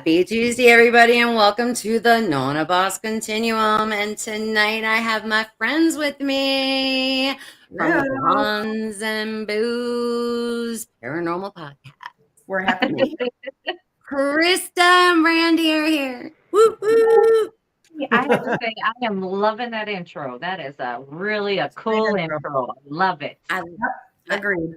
Happy Tuesday, everybody, and welcome to the Nona Boss Continuum. And tonight I have my friends with me from Guns and Booze Paranormal Podcast. We're happy to be here. Krista and Brandi are here. Woo, woo. I have to say, I am loving that intro. That is really a cool intro. I love it. Agreed.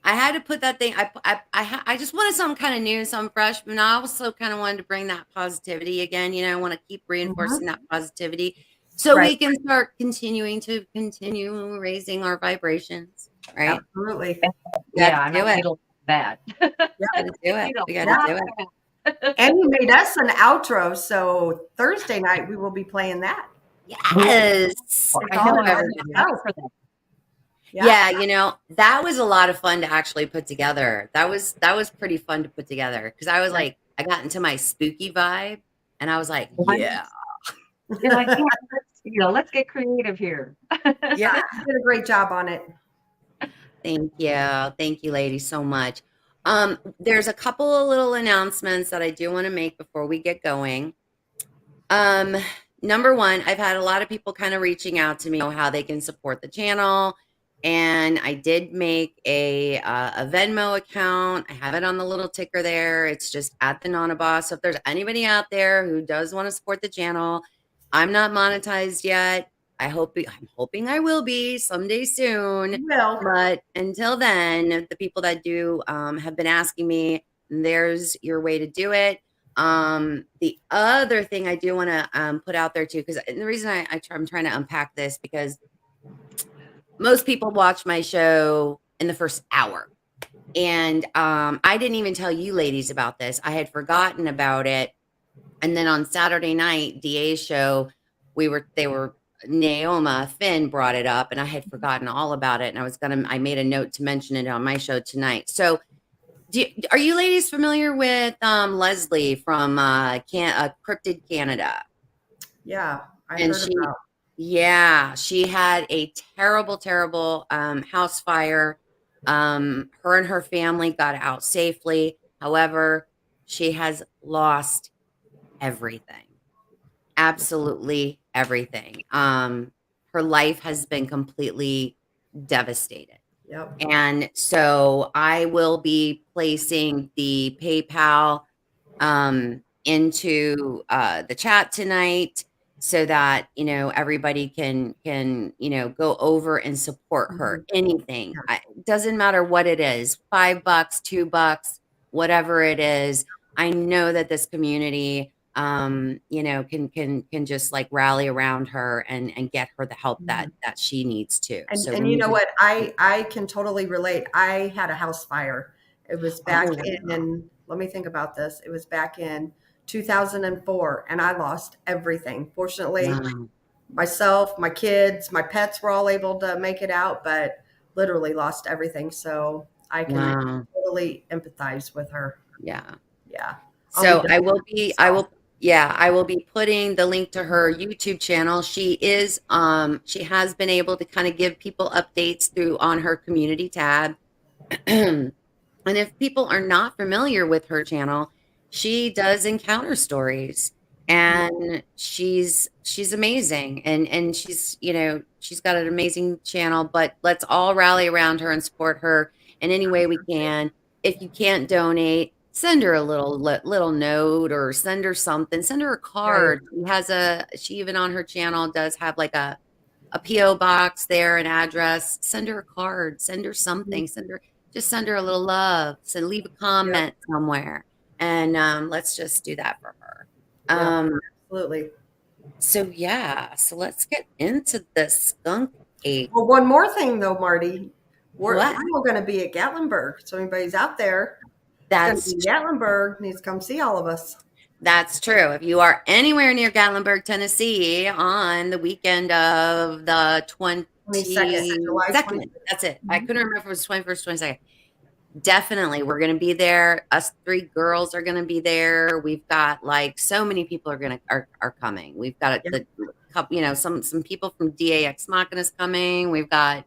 I had to put that thing. I just wanted something kind of new, something fresh, but I also kind of wanted to bring that positivity again. I want to keep reinforcing that positivity, so we can start continue raising our vibrations. Right? Absolutely. Yeah, do it. That. Gotta do it. We gotta do it. And you made us an outro, so Thursday night we will be playing that. Yes. Yeah, that was a lot of fun to actually put together. That was pretty fun to put together because I was like, I got into my spooky vibe, and I was like, yeah. You're like, let's get creative here. Yeah, you did a great job on it. Thank you, ladies, so much. There's a couple of little announcements that I do want to make before we get going. Number one, I've had a lot of people kind of reaching out to me on how they can support the channel. And I did make a Venmo account. I have it on the little ticker there. It's just at the Nona Boss. So if there's anybody out there who does want to support the channel, I'm not monetized yet. I'm hoping I will be someday soon. But until then, the people that do have been asking me, there's your way to do it. The other thing I do want to put out there too, because the reason I'm trying to unpack this, because most people watch my show in the first hour. And I didn't even tell you ladies about this. I had forgotten about it. And then on Saturday night, DA's show, Naoma Finn brought it up, and I had forgotten all about it. And I made a note to mention it on my show tonight. So are you ladies familiar with Leslie from Cryptid Canada? Yeah, I heard about. Yeah, she had a terrible house fire. Her and her family got out safely. However, she has lost everything. Absolutely everything. Her life has been completely devastated. Yep. And so I will be placing the PayPal into the chat tonight, so that everybody can go over and support her. Anything, it doesn't matter what it is, $5, $2, whatever it is. I know that this community can just like rally around her and get her the help that she needs to. And you know what, I can totally relate. I had a house fire. It was back in let me think about this. It was back in 2004, and I lost everything. Fortunately, myself, my kids, my pets were all able to make it out, but literally lost everything. So I can totally empathize with her. Yeah. So I will be putting the link to her YouTube channel. She has been able to kind of give people updates on her community tab. And if people are not familiar with her channel, she does encounter stories, and she's amazing, and she's got an amazing channel. But let's all rally around her and support her in any way we can. If you can't donate, send her a little note, or send her something. Send her a card. She even on her channel does have like a PO box there, an address. Send her a card. Send her something. Just send her a little love. Leave a comment somewhere. And let's just do that for her. Absolutely. So let's get into the SkunkApe. Well, one more thing though, Marty. We're going to be at Gatlinburg. So anybody's out there that's Gatlinburg needs to come see all of us. That's true. If you are anywhere near Gatlinburg, Tennessee, on the weekend of the 22nd, July 22nd. That's it. I couldn't remember if it was 21st, 22nd. Definitely, we're going to be there. Us three girls are going to be there. We've got like so many people are coming. We've got some people from DAX Machina's coming. We've got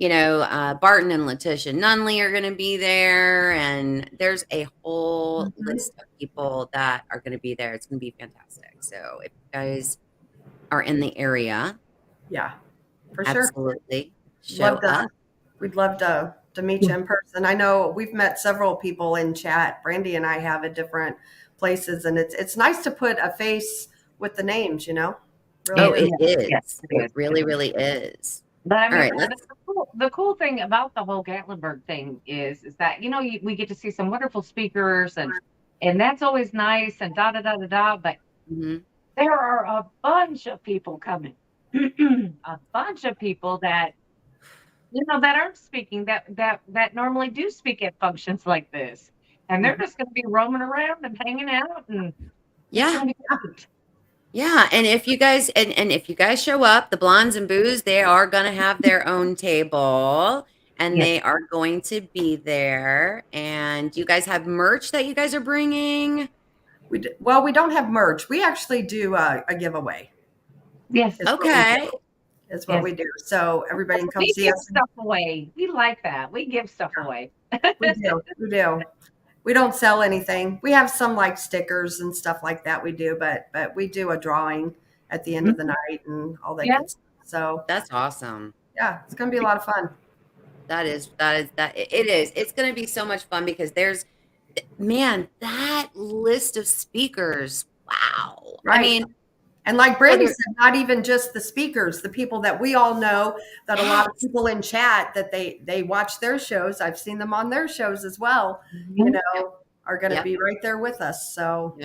Barton and Letitia Nunley are going to be there, and there's a whole list of people that are going to be there. It's going to be fantastic. So if you guys are in the area, Yeah, for sure. absolutely show up. We'd love to meet you in person. I know we've met several people in chat. Brandi and I have at different places, and it's nice to put a face with the names, Really Oh, it is. Yes, It really, really is. But I All mean, right, the cool thing about the whole Gatlinburg thing is that we get to see some wonderful speakers, and that's always nice, and da da da da da. But mhm. there are a bunch of people coming, a bunch of people that that aren't speaking, that normally do speak at functions like this, and they're just going to be roaming around and hanging out, and it's going to be great. Yeah, and if you guys show up, the Blondes and Booze, they are gonna have their own table, and Yes. they are going to be there. And you guys have merch that you guys are bringing? we don't have merch. We actually do a giveaway. Yes. Okay. Is what we do. So everybody can come see give us. Stuff away. We like that. We give stuff away. We do. We do. We don't sell anything. We have some like stickers and stuff like that we do, but we do a drawing at the end of the night and all that good stuff. So that's awesome. Yeah, it's gonna be a lot of fun. It is. It's gonna be so much fun because that list of speakers. Wow. Right. I mean, and like Brandi said, not even just the speakers, the people that we all know, that a lot of people in chat that they watch their shows. I've seen them on their shows as well, are going to be right there with us. So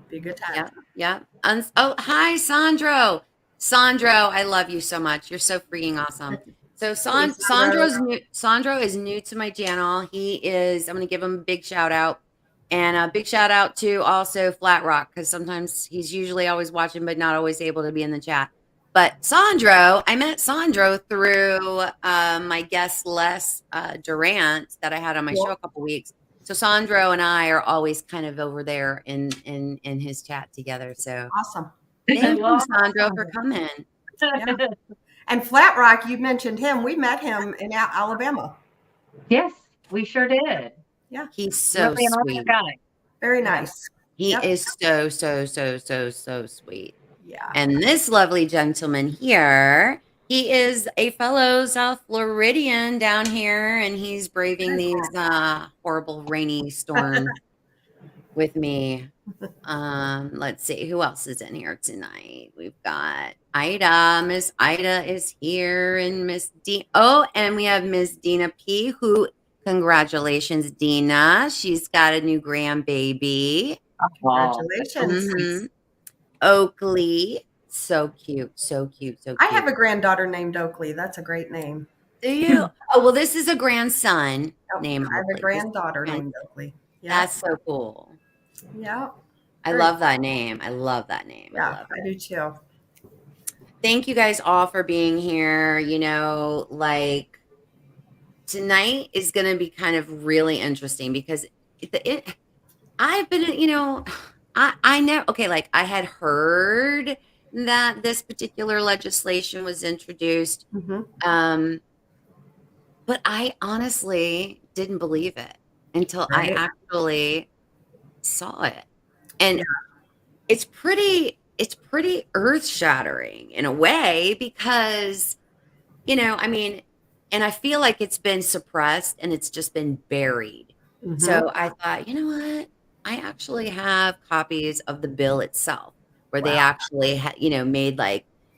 be a good time. Yeah. Hi, Sandro. Sandro, I love you so much. You're so freaking awesome. So Sandro is new to my channel. I'm going to give him a big shout out. And a big shout out to also Flat Rock, because sometimes he's usually always watching, but not always able to be in the chat. But I met Sandro through my guest Les Durant that I had on my show a couple weeks. So Sandro and I are always kind of over there in his chat together. So awesome. Thank you, Sandro, for coming. Yeah. And Flat Rock, you mentioned him. We met him in Alabama. Yes, we sure did. Yeah, he's so really sweet. Guy. Very nice. He is so sweet. Yeah. And this lovely gentleman here, he is a fellow South Floridian down here, and he's braving these horrible rainy storms with me. Let's see who else is in here tonight. We've got Ida. Miss Ida is here, and Miss D. Oh, and we have Miss Dina P. Who? Congratulations, Dina. She's got a new grandbaby. Congratulations. Mm-hmm. Oakley. So cute. I have a granddaughter named Oakley. That's a great name. Do you? Oh, well, this is a grandson named Oakley. I have a granddaughter named Oakley. Yeah. That's so cool. Yeah. I love that name. I love that name. Yeah, I do too. Thank you guys all for being here. Tonight is going to be kind of really interesting because I've been, I know, okay, like I had heard that this particular legislation was introduced, but I honestly didn't believe it until I actually saw it. And it's pretty earth-shattering in a way because, and I feel like it's been suppressed and it's just been buried. So I thought, you know what? I actually have copies of the bill itself where they actually made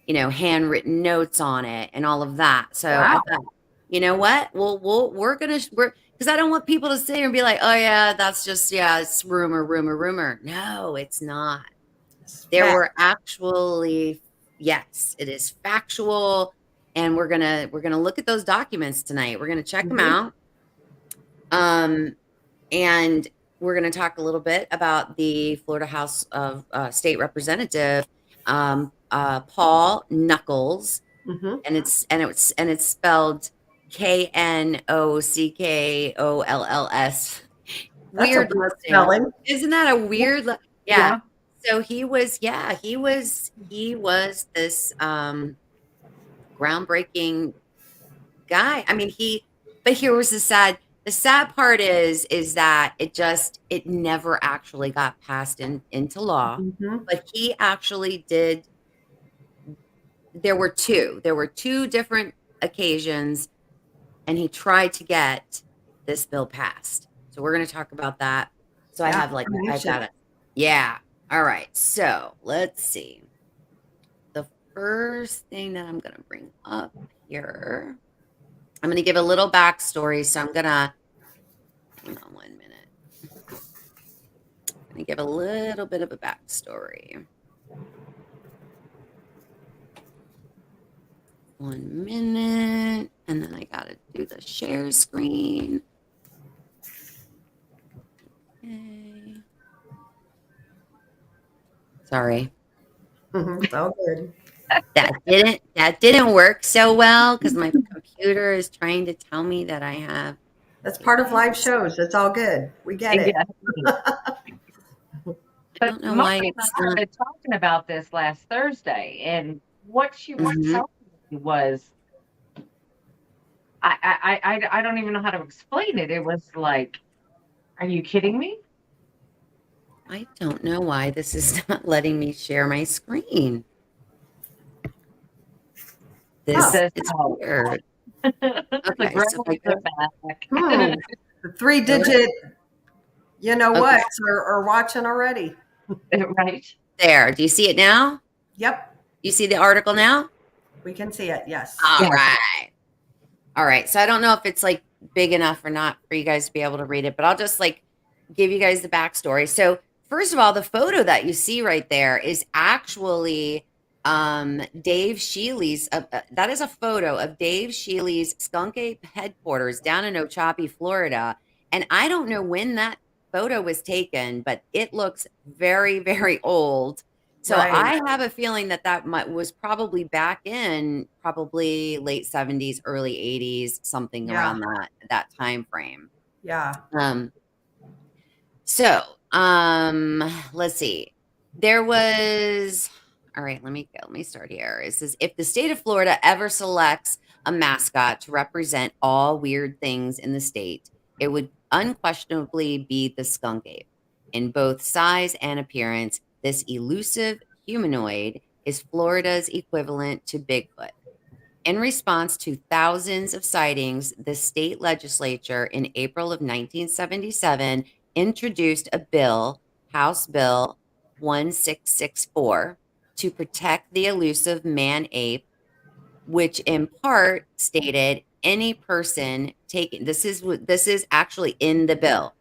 handwritten notes on it and all of that. So I thought, you know what? Well, we're because I don't want people to sit here and be like, oh yeah, that's just, it's rumor. No, it's not. There were actually, yes, it is factual. And we're gonna look at those documents tonight. We're gonna check them out. And we're gonna talk a little bit about the Florida House of State Representative Paul Knuckles, and it's spelled Knockolls. Weird spelling, isn't that a weird? Yeah. So he was this groundbreaking guy. I mean, but here was the sad part is that it never actually got passed into law, Mhm. but he actually did. There were two different occasions, and he tried to get this bill passed. So we're going to talk about that. So Yeah, I'm I've anxious. got it. Yeah. All right. So let's see. The first thing that I'm going to bring up here, I'm going to give a little backstory. So I'm going to, hang on 1 minute. I'm going to give a little bit of a backstory. 1 minute. And then I got to do the share screen. Okay. Sorry. It's all good. That didn't work so well because my computer is trying to tell me that I have That's a part of live pass. shows. It's all good. We get it. Yeah. I But don't know why Marty and it's I not. started talking about this last Thursday, and what she was Mhm. telling me was, I don't even know how to explain it. It was like, are you kidding me? I don't know why this is not letting me share my screen. Huh. Says, It's oh, weird. the Okay, so if I gremlins are go, back. The three go digit, you know okay, what, are watching already. Right? there. Do you see it now? Yep, You see the article now? we can see it. Yes. All Yes. right. All right. So I don't know if it's like big enough or not for you guys to be able to read it, but I'll just like give you guys the backstory. So first of all, the photo that you see right there is actually Dave Shealy's. That is a photo of Dave Shealy's SkunkApe headquarters down in Ochopee, Florida. And I don't know when that photo was taken, but it looks very, very old. So Right. I have a feeling that was probably back in probably late 70s, early 80s, something Yeah. around that time frame. Yeah. Um, so let's see. There was all right, let me start here. It says if the state of Florida ever selects a mascot to represent all weird things in the state, it would unquestionably be the skunk ape. In both size and appearance, this elusive humanoid is Florida's equivalent to Bigfoot. In response to thousands of sightings, the state legislature in April of 1977 introduced a bill, House Bill 1664, to protect the elusive man ape, which in part stated any person taking this is actually in the bill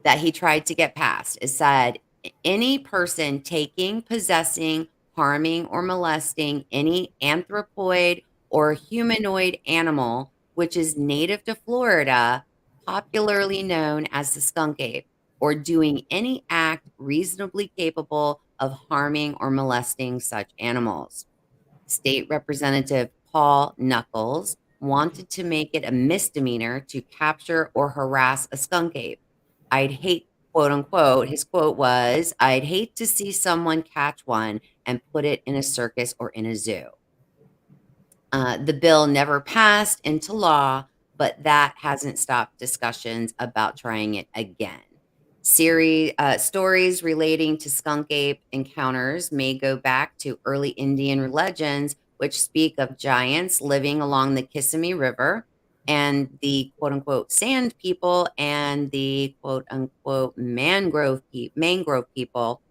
that he tried to get passed. It said any person taking, possessing, harming, or molesting any anthropoid or humanoid animal which is native to Florida, popularly known as the skunk ape, or doing any act reasonably capable of harming or molesting such animals. State Representative Paul Knuckles wanted to make it a misdemeanor to capture or harass a skunk ape. I'd hate, quote unquote, his quote was, I'd hate to see someone catch one and put it in a circus or in a zoo. The bill never passed into law, but that hasn't stopped discussions about trying it again. Stories relating to skunk ape encounters may go back to early Indian legends, which speak of giants living along the Kissimmee River and the quote unquote sand people and the quote unquote mangrove people.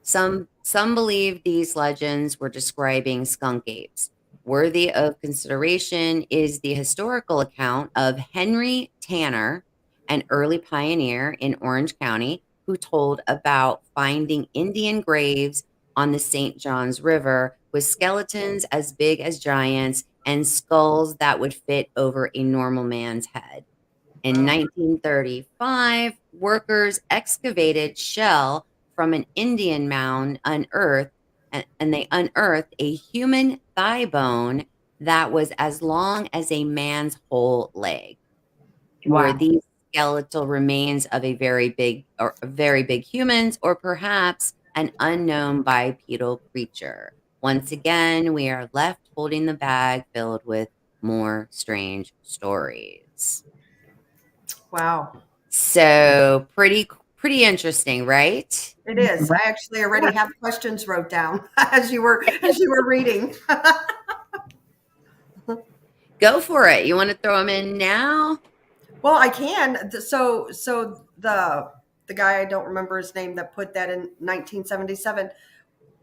Some believe these legends were describing skunk apes. Worthy of consideration is the historical account of Henry Tanner, an early pioneer in Orange County, who told about finding Indian graves on the St. Johns River with skeletons as big as giants and skulls that would fit over a normal man's head. In Wow. 1935, workers excavated shell from an Indian mound and they unearthed a human thigh bone that was as long as a man's whole leg. Were Wow. these skeletal remains of a very big humans, or perhaps an unknown bipedal creature? Once again, we are left holding the bag filled with more strange stories. Wow. So pretty interesting, right? It is. I actually already have questions wrote down as you were reading. Go for it. You want to throw them in now? Well, I can. So the guy, I don't remember his name, that put that in 1977.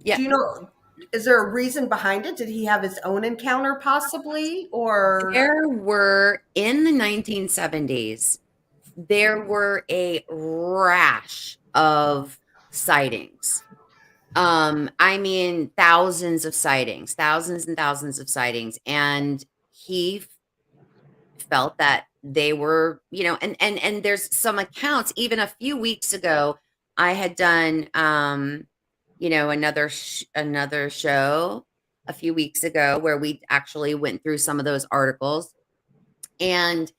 Yeah. Do you know, is there a reason behind it? Did he have his own encounter possibly, or? There were, in the 1970s, there were a rash of sightings. I mean, thousands of sightings, thousands and thousands of sightings. And he felt that they were, and there's some accounts, even a few weeks ago, I had done, another show a few weeks ago where we actually went through some of those articles. And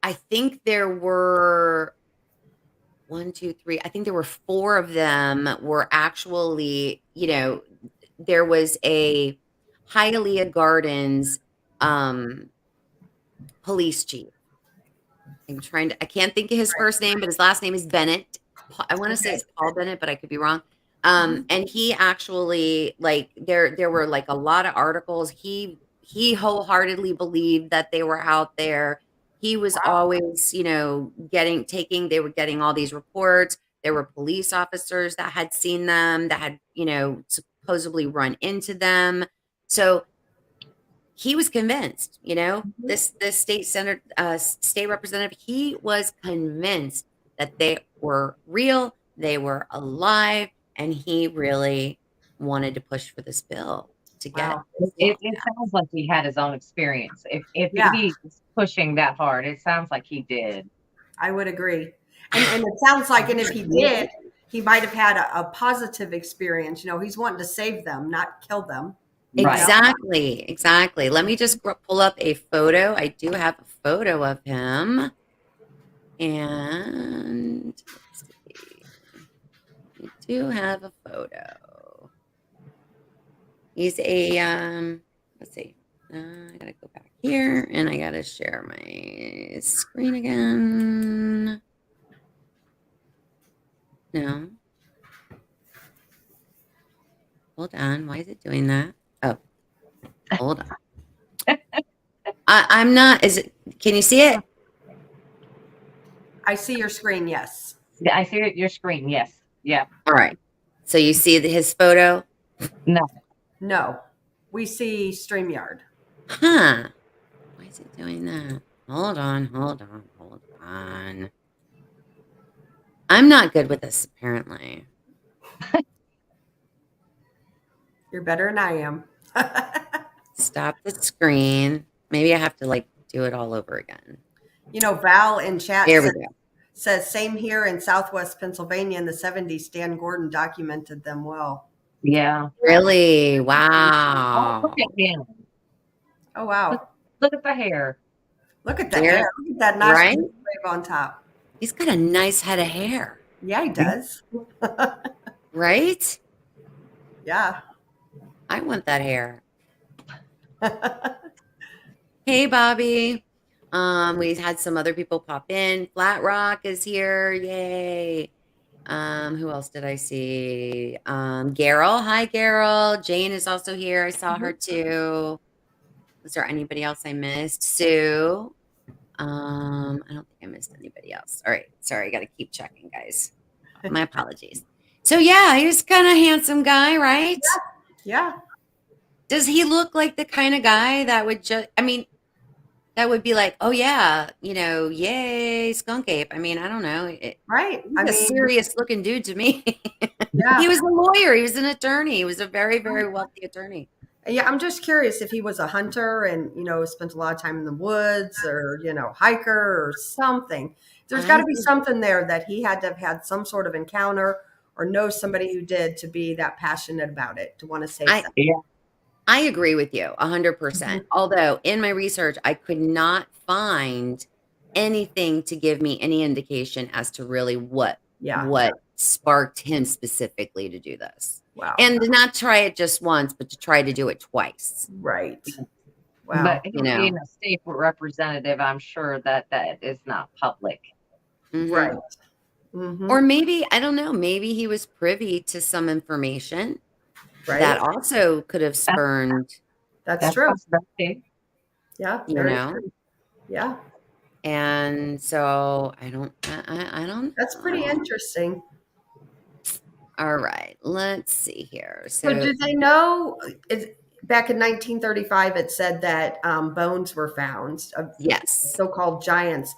I think there were one, two, three, I think there were four of them were actually, there was a Hialeah Gardens police chief. I can't think of his first name, but his last name is Bennett. I want to say it's Paul Bennett, but I could be wrong. And he actually, like, there were like a lot of articles. He wholeheartedly believed that they were out there. He was always, they were getting all these reports. There were police officers that had seen them, that had, supposedly run into them. So he was convinced, this state representative, he was convinced that they were real, they were alive, and he really wanted to push for this bill to get it sounds like he had his own experience. If Yeah. he's pushing that hard, it sounds like he did. I would agree. And it sounds like, and if he did, he might have had a positive experience. He's wanting to save them, not kill them. Exactly. Let me just pull up a photo. I do have a photo of him. And let's see. We do have a photo. He's a, let's see. I gotta go back here and I gotta share my screen again. No. Hold on. Why is it doing that? Oh, hold on. I'm not, can you see it? I see your screen. Yes. Yeah, I see your screen. Yes. Yeah. All right. So you see his photo? No. We see StreamYard. Huh. Why is it doing that? Hold on. I'm not good with this, apparently. You're better than I am. Stop the screen. Maybe I have to do it all over again. Val in chat says, same here in Southwest Pennsylvania in the 70s. Stan Gordon documented them well. Yeah. Really? Wow. Oh, look at him. Oh, wow. Look at the hair. Look at the hair. Look at that nice Right? wave on top. He's got a nice head of hair. Yeah, he does. Right? Yeah. I want that hair. Hey, Bobby. We had some other people pop in. Flat Rock is here. Yay. Who else did I see? Garrel. Hi, Garrel. Jane is also here. I saw her too. Was there anybody else I missed? Sue. I don't think I missed anybody else. All right. Sorry. I got to keep checking, guys. My apologies. So yeah, he was kind of handsome guy, right? Yeah. Does he look like the kind of guy that would that would be like, oh yeah, yay, SkunkApe. I mean, I don't know. Right. He's a serious looking dude to me. Yeah. He was a lawyer. He was an attorney. He was a very, very wealthy attorney. Yeah, I'm just curious if he was a hunter and, spent a lot of time in the woods or, hiker or something. There's got to be something there that he had to have had some sort of encounter or know somebody who did to be that passionate about it, to want to save them. Yeah. I agree with you 100%. Although in my research, I could not find anything to give me any indication as to really what sparked him specifically to do this. Wow. And to not try it just once, but to try to do it twice. Right. Wow. But You him know. being a state representative, I'm sure that is not public. Right. Or maybe, I don't know, maybe he was privy to some information Right. that also could have spurned, That's true. possibility. Yeah. you Very know. true. Yeah. And so I don't That's pretty interesting. All right, let's see here. So So do they know? Back in 1935, it said that bones were found of yes, so-called giants.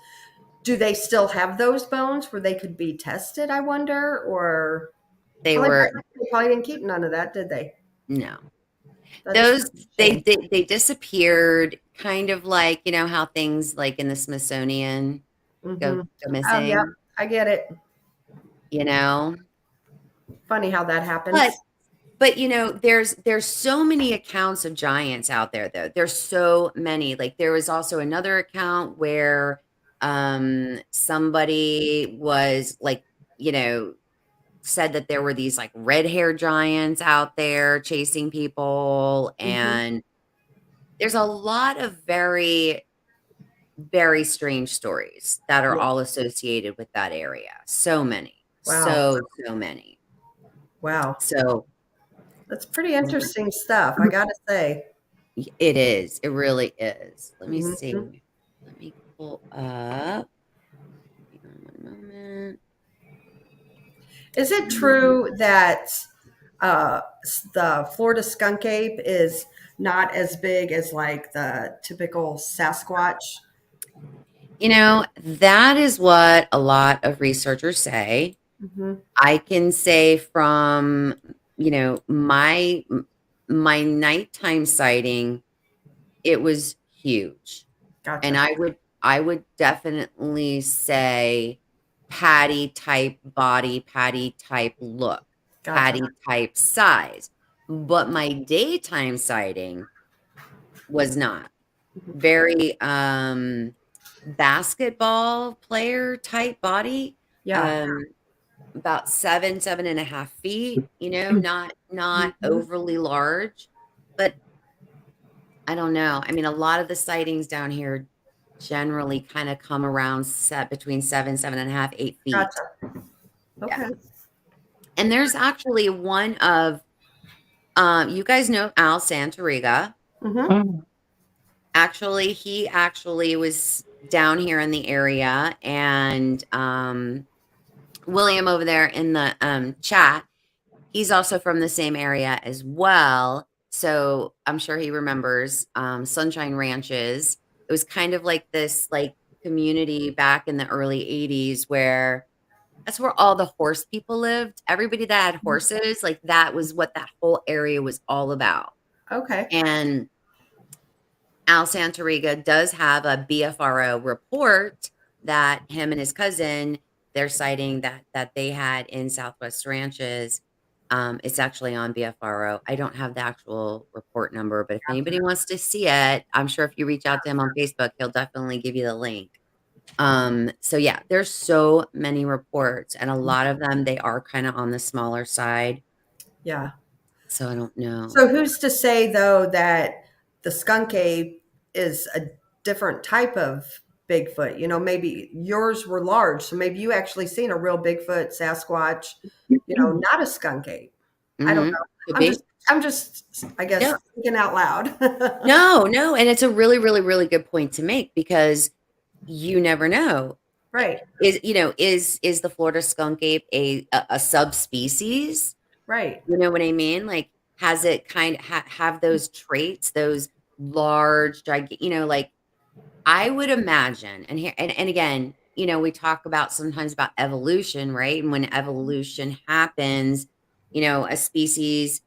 Do they still have those bones where they could be tested, I wonder? Or they well, were they probably didn't keep none of that, did they? no. That Those is a shame. they disappeared, kind of like, you know, how things like in the Smithsonian go Oh, missing, yeah, I get it. you know. Funny how that happens. But you know, there's so many accounts of giants out there though. There's so many. Like there was also another account where somebody was like, you know, said that there were these like red-haired giants out there chasing people, and there's a lot of very, very strange stories that are Yeah. all associated with that area. So many. Wow. So many. Wow. So That's pretty interesting stuff, I gotta say. it is. It really is. Let me Mhm. see. Let me pull up. Hang on one moment. Is it true that the Florida SkunkApe is not as big as like the typical Sasquatch? You know, that is what a lot of researchers say. I can say from, you know, my nighttime sighting, it was huge. And Gotcha. I would definitely say patty type body, patty type look, Gotcha. patty type size. But my daytime sighting was not. Very basketball player type body. Yeah. About 7.5 feet, you know, not overly large, but I don't know. I mean, a lot of the sightings down here generally kind of come around set between 7.5, 8 feet. Gotcha. Okay. Yeah. And there's actually one of, you guys know Al Santoriga. Actually, he actually was down here in the area, and William over there in the chat, he's also from the same area as well. So I'm sure he remembers Sunshine Ranches. It was kind of like this like community back in the early 80s where that's where all the horse people lived. Everybody that had horses, like that was what that whole area was all about. Okay. And Al Santoriga does have a BFRO report that him and his cousin, they're citing that they had in Southwest Ranches. It's actually on BFRO. I don't have the actual report number, but if anybody wants to see it, I'm sure if you reach out to him on Facebook, he'll definitely give you the link. So yeah, there's so many reports, and a lot of them, they are kind of on the smaller side. Yeah. So I don't know. So who's to say though that the SkunkApe is a different type of Bigfoot? You know, maybe yours were large, so maybe you actually seen a real Bigfoot, Sasquatch, you know, not a SkunkApe. I don't know. Could I'm be. just, I guess, Yeah. thinking out loud. No, and it's a really, really, really good point to make because you never know. Right. Is the Florida skunk ape a subspecies? Right. You know what I mean? Like, has it kind of have those traits, those large, you know, like I would imagine, and here and again, you know, we talk about sometimes about evolution, right? And when evolution happens, you know, a species,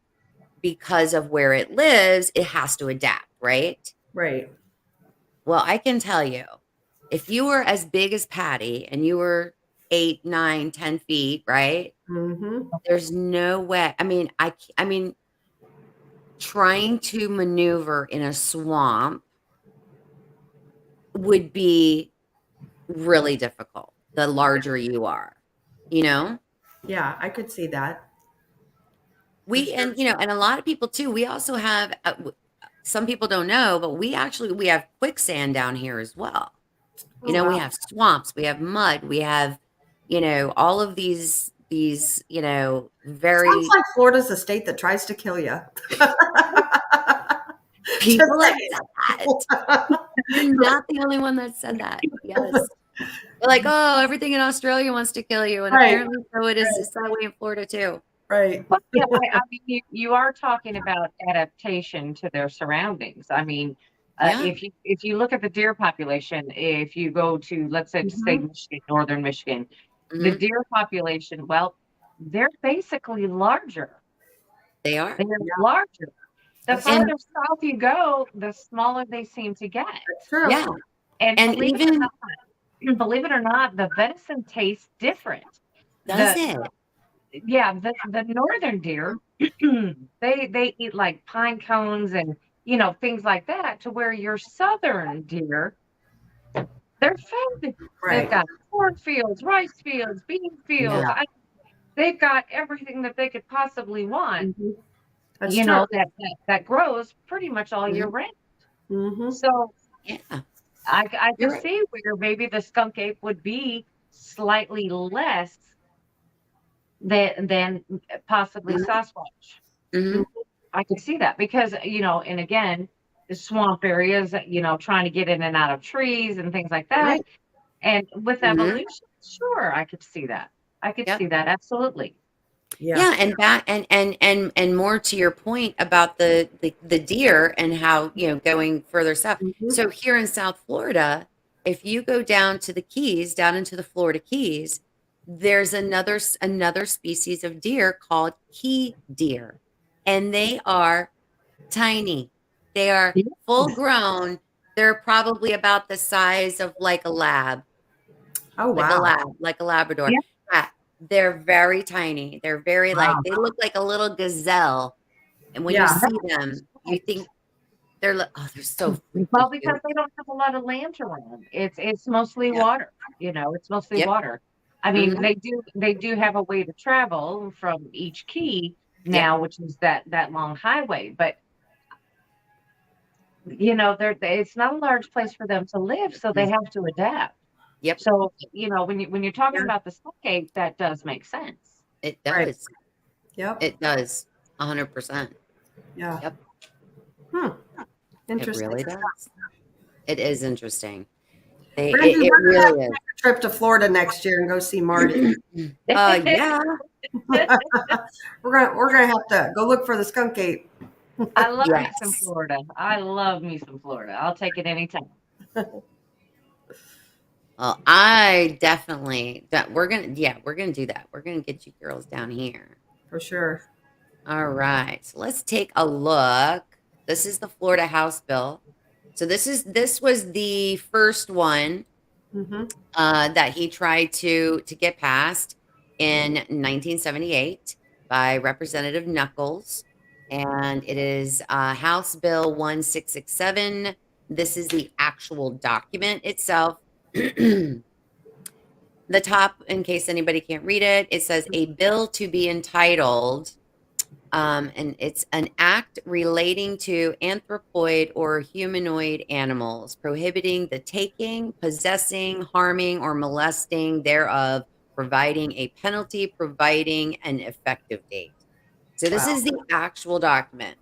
because of where it lives, it has to adapt, right? Right. Well, I can tell you, if you were as big as Patty and you were 8, 9, 10 feet, right? There's no way. I mean, trying to maneuver in a swamp would be really difficult the larger you are, you know? Yeah, I could see that for We sure. and and a lot of people too. We also have some people don't know, but we have quicksand down here as well. Oh We wow. have swamps, we have mud, we have all of these Sounds very like Florida's a state that tries to kill you. Just people have saying. said that. You're not the only one that said that. Yes. They're like, "Oh, everything in Australia wants to kill you," and Right, apparently so it is. right, It's that way in Florida too. right. But yeah, I mean, you are talking about adaptation to their surroundings. I mean, Yeah. if you look at the deer population, if you go to, let's say Mhm. Michigan, northern Michigan, the Mhm. deer population, well, they're basically larger. They are. They're Yeah, larger. The that's true. And farther south you go, the smaller they seem to get. That's true. yeah, And and even believe it or not, the venison tastes different. does The it? Yeah, the northern deer, they eat like pine cones and things like that. To where your southern deer, they're fed. They've Right. got cornfields, rice fields, bean fields. Yeah. They've got everything that they could possibly want. Mhm. That's true. That grows pretty much all year Mhm. round. Mhm. So Yeah. I You're could right. see where maybe the skunk ape would be slightly less than possibly Mhm. Sasquatch. Mhm. Mhm. I could see that because, and again, the swamp areas, trying to get in and out of trees and things like that. Right. And with Mhm. evolution, sure, I could see that. I could Yep. see that absolutely. Yeah. Yeah, and back and more to your point about the deer and how, going further south. Mhm. So here in South Florida, if you go down to the Keys, down into the Florida Keys, there's another species of deer called key deer, and they are tiny. They are full Yes. grown. They're probably about the size of Oh wow. like a Labrador. Yeah. Yeah, they're very tiny. They're very Wow. they look like a little gazelle. And when you Yeah. see them, you think they're so freaking Well, because cute. they don't have a lot of land to roam. It's mostly Yep. water. It's mostly Yep. water. I mean, Mhm. they do have a way to travel from each key Yep. now, which is that long highway. But it's not a large place for them to live, so they Mm. have to adapt. Yep. So, when you're talking Yeah. about the SkunkApe, that does make sense. It Right. does. Yep. It does. 100%. Yeah. Yep. Hmm. It Interesting really stuff. does. It is interesting. They Brandi, it we're gonna have really to is. take a trip to Florida next year and go see Marty. Yeah. We're gonna have to go look for the skunk ape. I love me some Yes. Florida. I love me some Florida. I'll take it anytime. Well, I definitely that we're gonna do that. We're gonna get you girls down here. For sure. All right. So let's take a look. This is the Florida House bill. So this was the first one Hmm. that he tried to get passed in 1978 by Representative Knuckles, and it is House Bill 1667. This is the actual document itself. The top, in case anybody can't read it, it says a bill to be entitled, and it's an act relating to anthropoid or humanoid animals, prohibiting the taking, possessing, harming, or molesting thereof, providing a penalty, providing an effective date. So this Wow. is the actual document.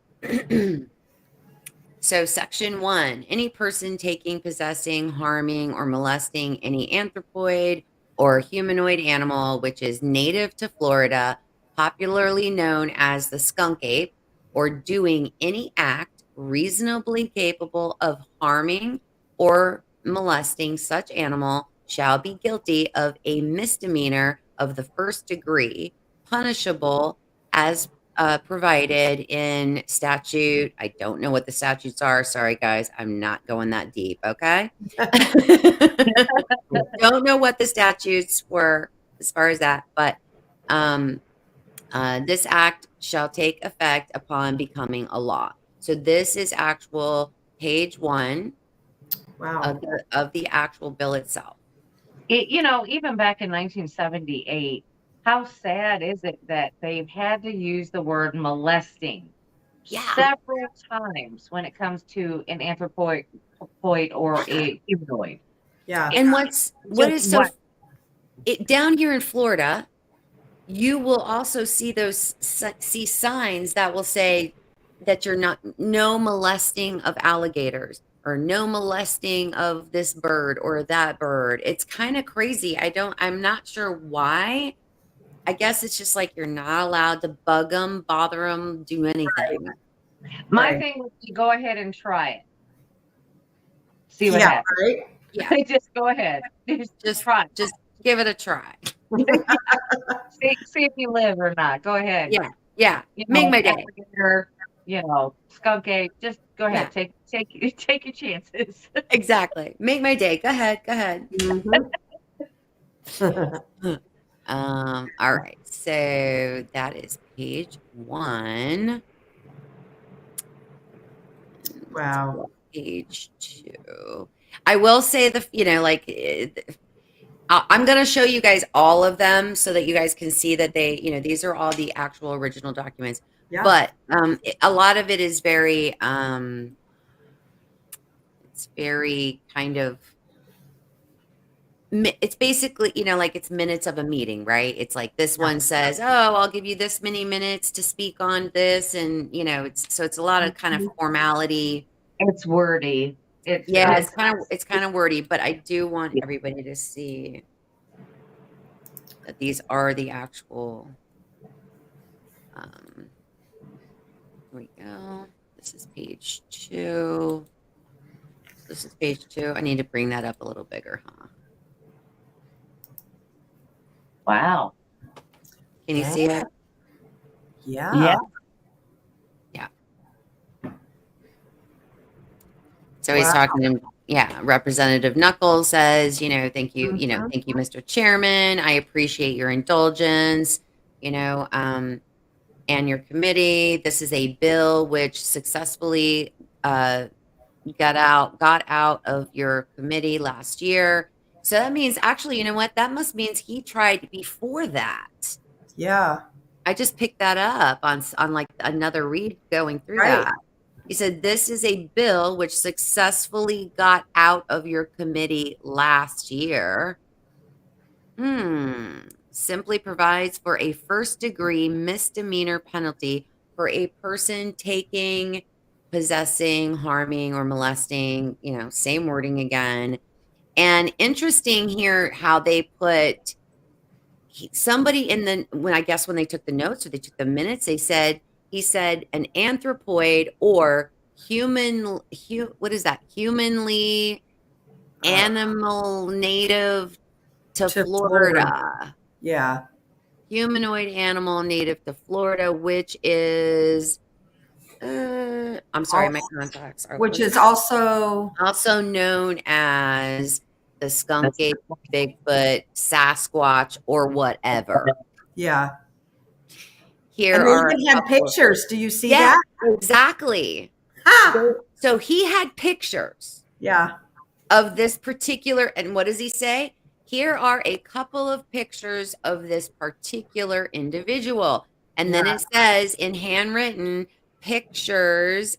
So, section one, any person taking, possessing, harming, or molesting any anthropoid or humanoid animal which is native to Florida, popularly known as the skunk ape, or doing any act reasonably capable of harming or molesting such animal shall be guilty of a misdemeanor of the first degree, punishable as provided in statute. I don't know what the statutes are. Sorry, guys. I'm not going that deep. Okay. Don't know what the statutes were as far as that, but um, this act shall take effect upon becoming a law. So this is actual page one Wow. of the actual bill itself. Even back in 1978, how sad is it that they've had to use the word molesting Yeah. several times when it comes to an anthropoid or a humanoid? Yeah. And what Just is so what? down here in Florida, you will also see see signs that will say that you're not no molesting of alligators or no molesting of this bird or that bird. It's kind of crazy. I'm not sure why. I guess it's just like you're not allowed to bug them, bother them, do anything. My Right. thing would be go ahead and try it. See what Yeah. happens. Right. Yeah, Just go ahead. Just just try. just give it a try. See if you live or not. Go ahead. Yeah, yeah. You Make know, my day. alligator, SkunkApe. Just go Yeah, ahead. Take your chances. exactly. Make my day. Go ahead. Go ahead. Mhm. All right. So that is page 1. Let's Wow. go to page 2. I will say I'm going to show you guys all of them so that you guys can see that these are all the actual original documents. Yeah. But a lot of it is it's very kind of it's basically, like it's minutes of a meeting, right? It's like this one says, "Oh, I'll give you this many minutes to speak on this," and it's a lot of kind of formality. It's wordy. Yeah, It's it's kind of wordy, but I do want everybody to see that these are the actual. Here we go. This is page 2. This is page 2. I need to bring that up a little bigger, huh? wow. Can you see it? Yeah. Yeah. So he's Wow. talking to, Representative Knuckles says, thank you, Mhm. thank you, Mr. Chairman. I appreciate your indulgence, and your committee. This is a bill which successfully got out of your committee last year. So that means actually, you know what? That must means he tried before that. Yeah. I just picked that up on like another read going through Right. that. He said, this is a bill which successfully got out of your committee last year. Simply provides for a first-degree misdemeanor penalty for a person taking, possessing, harming, or molesting, same wording again. And interesting here how they put somebody when they took the notes or they took the minutes, he said an anthropoid or what is that? Humanly animal native to To Florida. Florida. Yeah. Humanoid animal native to Florida, which is I'm sorry, my contacts are Which is also also known as the SkunkApe, Bigfoot, Sasquatch, or whatever. yeah. Here And they are even had pictures. Do you see that? exactly. Ah! So he had pictures Yeah. of this particular, and what does he say? Here are a couple of pictures of this particular individual. And then it says in handwritten pictures.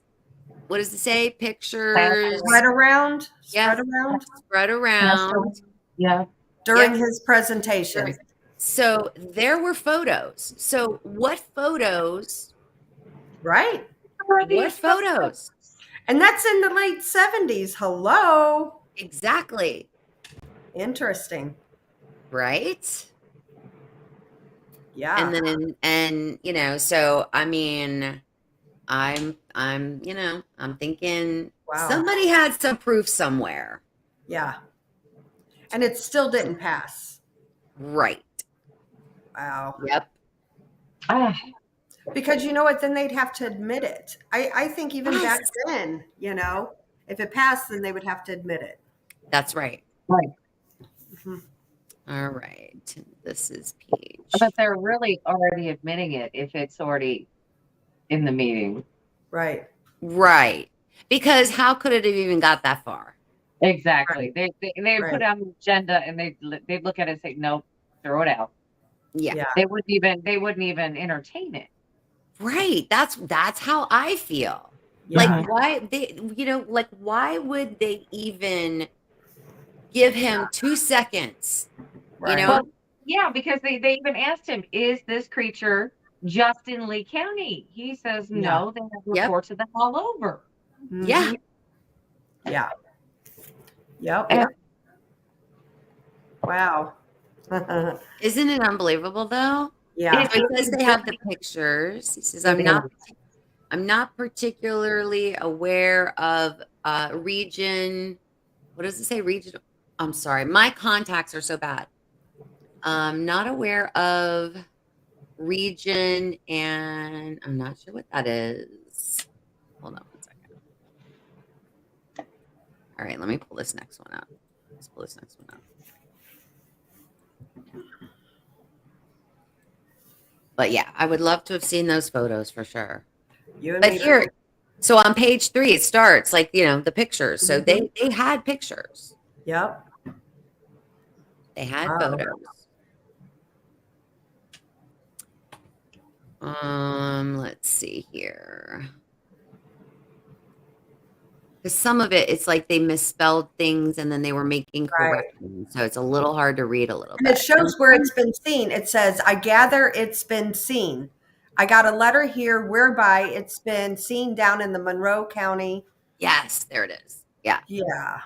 What does it say? Pictures. Spread around. Yep. Spread around Spread around. Yeah. during Yep. his presentation. So there were photos. So what photos? Right. What photos? And that's in the late 70s. Hello. Exactly. Interesting. Right? Yeah. And then so I mean, I'm thinking Wow. somebody had some proof somewhere. Yeah. And it still didn't pass. Right. Wow. Yep. Ah, Because you know what? Then they'd have to admit it. I think even back then, if it passed, then they would have to admit it. That's right. right. Mhm. All right. This is page. But they're really already admitting it if it's already in the meeting. Right. Right. Because how could it have even got that far? Exactly. They Right. put it on the agenda and they look at it and say, nope, throw it out. Yeah. Yeah. They wouldn't even entertain it. Right. That's how I feel. Yeah. Like why they like why would they even give him 2 seconds, you Right. know? Well, yeah, because they even asked him, is this creature just in Lee County? He says Yeah. no, they have Yep. reports of them all over. Yeah. Mhm. Yeah. Yep. And Wow. Isn't it unbelievable though? Yeah. it, So it it says is they have the pictures. He says, it is. I'm not particularly aware of region. What does it say? Region. I'm sorry. My contacts are so bad. Not aware of region, and I'm not sure what that is. Hold on one second. All right, let me pull this next one up. Let's pull this next one up. But yeah, I would love to have seen those photos for sure. You and But me. here, so on page 3, it starts like, the pictures. So they had pictures. Yep. They had Wow. photos. Let's see here. Because some of it's like they misspelled things and then they were making Right. corrections. So it's a little hard to read a little And bit. it shows where it's been seen. It says, I gather it's been seen. I got a letter here whereby it's been seen down in the Monroe County. Yes, there it is. Yeah. Yeah.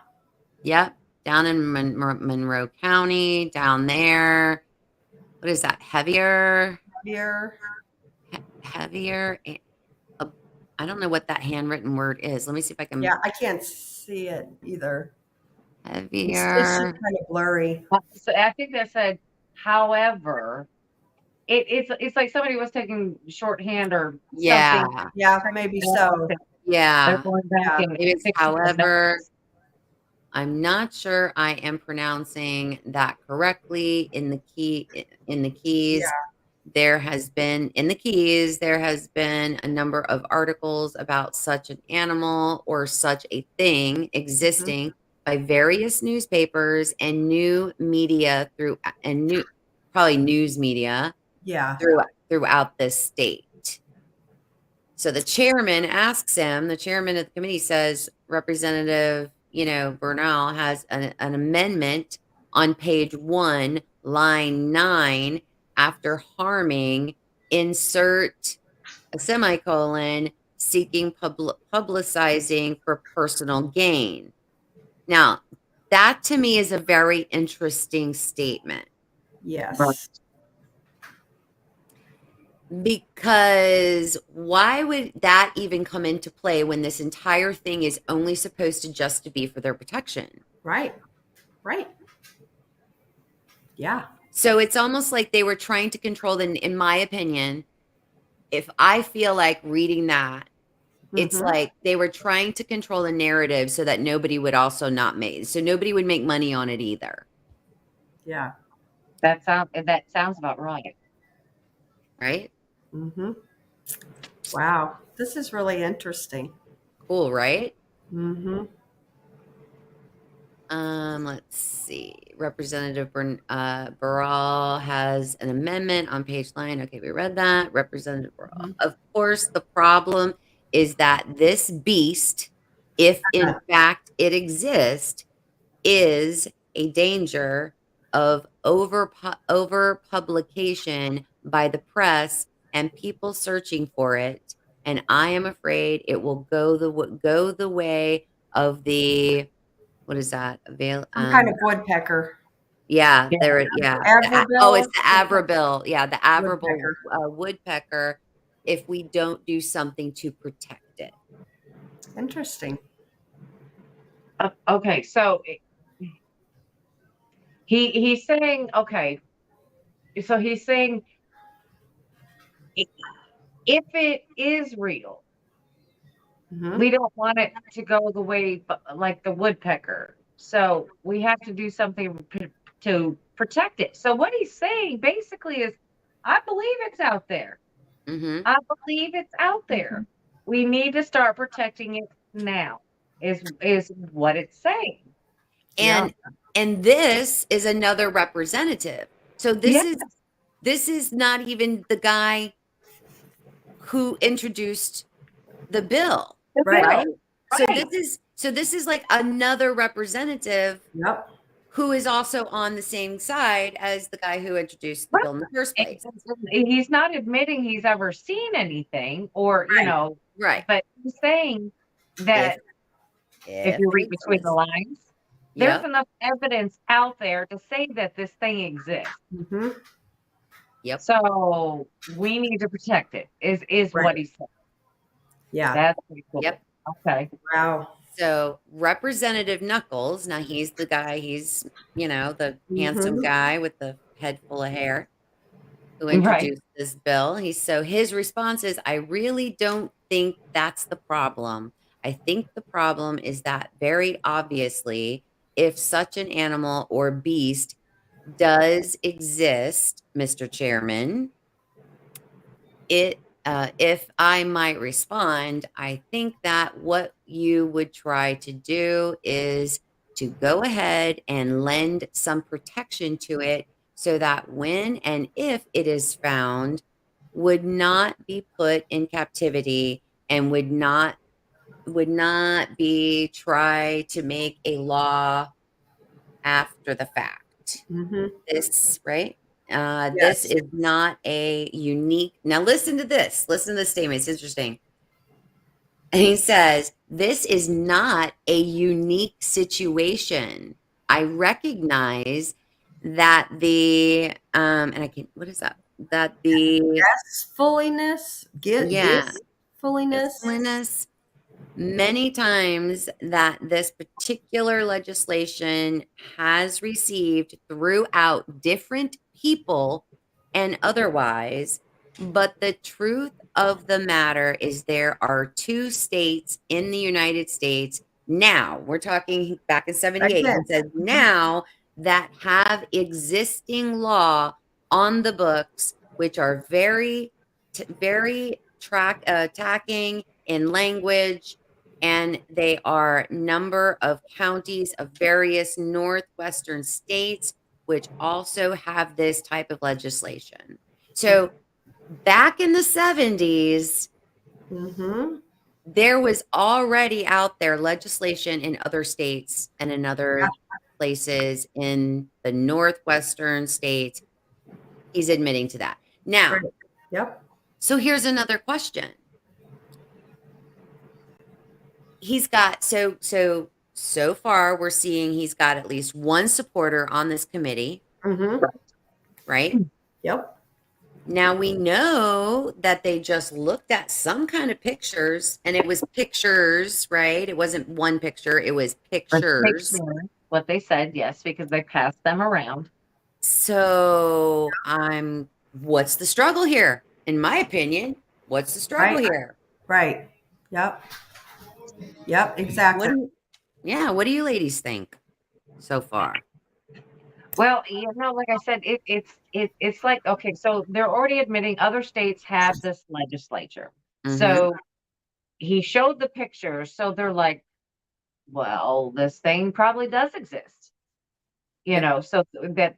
Yep. Down in Monroe County, down there. What is that? Heavier? Here. Heavier? I don't know what that handwritten word is. Let me see if I can. Yeah, I can't see it either. It's just Heavier. kind of blurry. So I think they said, however, it's like somebody was taking shorthand or something. Yeah. Yeah, maybe so. They're Yeah. going back Yeah. and Maybe it's fixing the however. numbers. I'm not sure I am pronouncing that correctly in the keys. Yeah. There has been a number of articles about such an animal or such a thing existing by various newspapers and new media probably news media Yeah. throughout this state. So the chairman asks him, the chairman of the committee says, Representative, Bernal has an amendment on page 1, line 9, after harming, insert a semicolon, seeking publicizing for personal gain. Now, that to me is a very interesting statement. Yes. Because why would that even come into play when this entire thing is only supposed to just to be for their protection? Right. Right. Yeah. So it's almost like they were trying to control in my opinion, if I feel like reading that, it's like they were trying to control the narrative so that nobody would also not make, so nobody would make money on it either. Yeah. That sounds about right. Right? Mm-hmm. Wow. This is really interesting. Cool, right? Mm-hmm. Let's see. Representative Barral has an amendment on page 9. Okay, we read that. Representative Barral. Of course, the problem is that this beast, if in fact it exists, is a danger of over publication by the press and people searching for it. And I am afraid it will go the way of the, what is that? Some kind of woodpecker. Yeah, Yeah. there. Yeah. Averbill? It's the Avrabill. Yeah, the Avrabill Woodpecker. woodpecker. If we don't do something to protect it. Interesting. Okay, so he's saying, okay, so he's saying if it is real, we don't want it to go the way like the woodpecker. So we have to do something to protect it. So what he's saying basically is, I believe it's out there. Mm-hmm. I believe it's out there. We need to start protecting it now. Is what it's saying. And this is another representative. So this Yes. is This is not even the guy who introduced the bill, Right. right? So Right. this is like another representative Yep. who is also on the same side as the guy who introduced the Right. bill in the first place. He's not admitting he's ever seen anything or, Right. Right. but he's saying If that if you it read between the exists. lines, there's Yep. enough evidence out there to say that this thing exists. Mm-hmm. Yep. So we need to protect it, is Right. what he said. Yeah. That's pretty cool. Yep. Okay. Wow. So Representative Knuckles, now he's the guy, he's, the handsome Mm-hmm. guy with the head full of hair who Right. introduced this bill. His response is, I really don't think that's the problem. I think the problem is that very obviously, if such an animal or beast does exist, Mr. Chairman, if I might respond, I think that what you would try to do is to go ahead and lend some protection to it so that when and if it is found, would not be put in captivity and would not be try to make a law after the fact. Mm-hmm. This, right? This Yes. is not a unique. Now, listen to this. Listen to this statement. It's interesting. And he says, this is not a unique situation. I recognize that and I can, what is that? That the, Fulliness. yeah, Fulliness. Holiness, many times that this particular legislation has received throughout different people and otherwise, but the truth of the matter is there are two states in the United States now, we're talking back in 78, Again. he says now, that have existing law on the books, which are very attacking in language, and they are number of counties of various northwestern states which also have this type of legislation. So back in the 70s, Mm-hmm. there was already out there legislation in other states and in other places in the northwestern states. He's admitting to that. Now, Right. Yep. so here's another question. He's got so far we're seeing he's got at least one supporter on this committee, Mm-hmm. right? Yep. Now we know that they just looked at some kind of pictures, and it was pictures, right? It wasn't one picture, it was pictures. What they said, yes, because they passed them around. So what's the struggle here? In my opinion, what's the struggle Right. here? Right. Yep. Yep. Exactly. What do you ladies think so far? Well, like I said, it's like, okay, so they're already admitting other states have this legislature. Mhm. So he showed the pictures, so they're like, well, this thing probably does exist. So that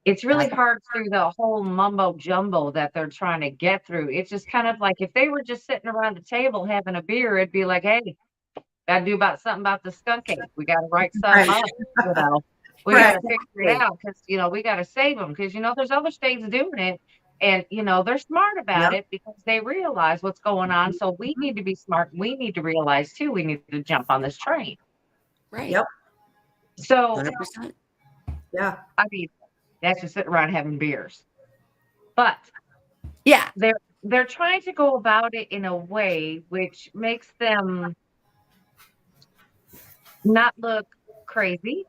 it's really hard through the whole mumbo jumbo that they're trying to get through. It's just kind of like if they were just sitting around the table having a beer, it'd be like, hey, gotta do something about the SkunkApe. We gotta write something Right. up. We Right. gotta figure it out because we gotta save them because there's other states doing it, and they're smart about Yep. it because they realize what's going on. So we need to be smart. We need to realize too. We need to jump on this train. Right. Yep. So 100%. Yeah. I mean, that's just sitting around having beers, but Yeah. they're trying to go about it in a way which makes them not look crazy.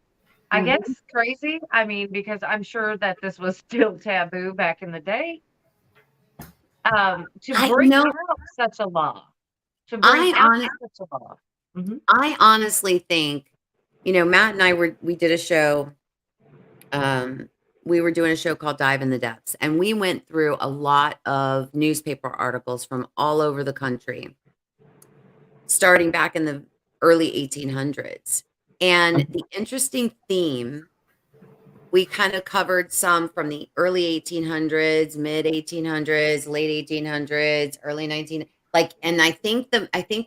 I Mhm. guess crazy. I mean, because I'm sure that this was still taboo back in the day. To I bring know. out such a law, to bring out such a law. Mhm. I honestly think, Matt and I we did a show. We were doing a show called Dive in the Depths, and we went through a lot of newspaper articles from all over the country, starting back in the early 1800s. And the interesting theme we kind of covered some from the early 1800s, mid 1800s, late 1800s, early 19, like, and I think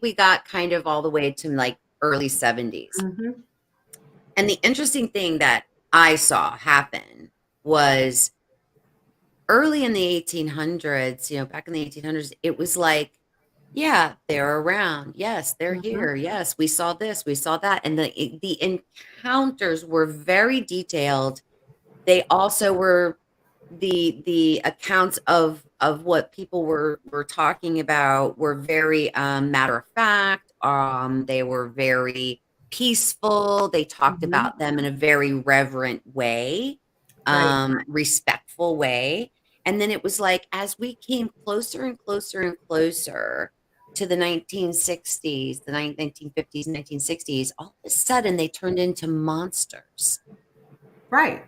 we got kind of all the way to like early 70s. Mm-hmm. And the interesting thing that I saw happen was early in the 1800s, back in the 1800s, it was like, yeah, they're around. Yes, they're Mm-hmm. here. Yes, we saw this, we saw that. And the encounters were very detailed. They also were the accounts of what people were talking about were very matter of fact. They were very peaceful. They talked Mm-hmm. about them in a very reverent way, Right. respectful way. And then it was like as we came closer and closer and closer to the 1960s, the 1950s, 1960s, all of a sudden they turned into monsters. Right.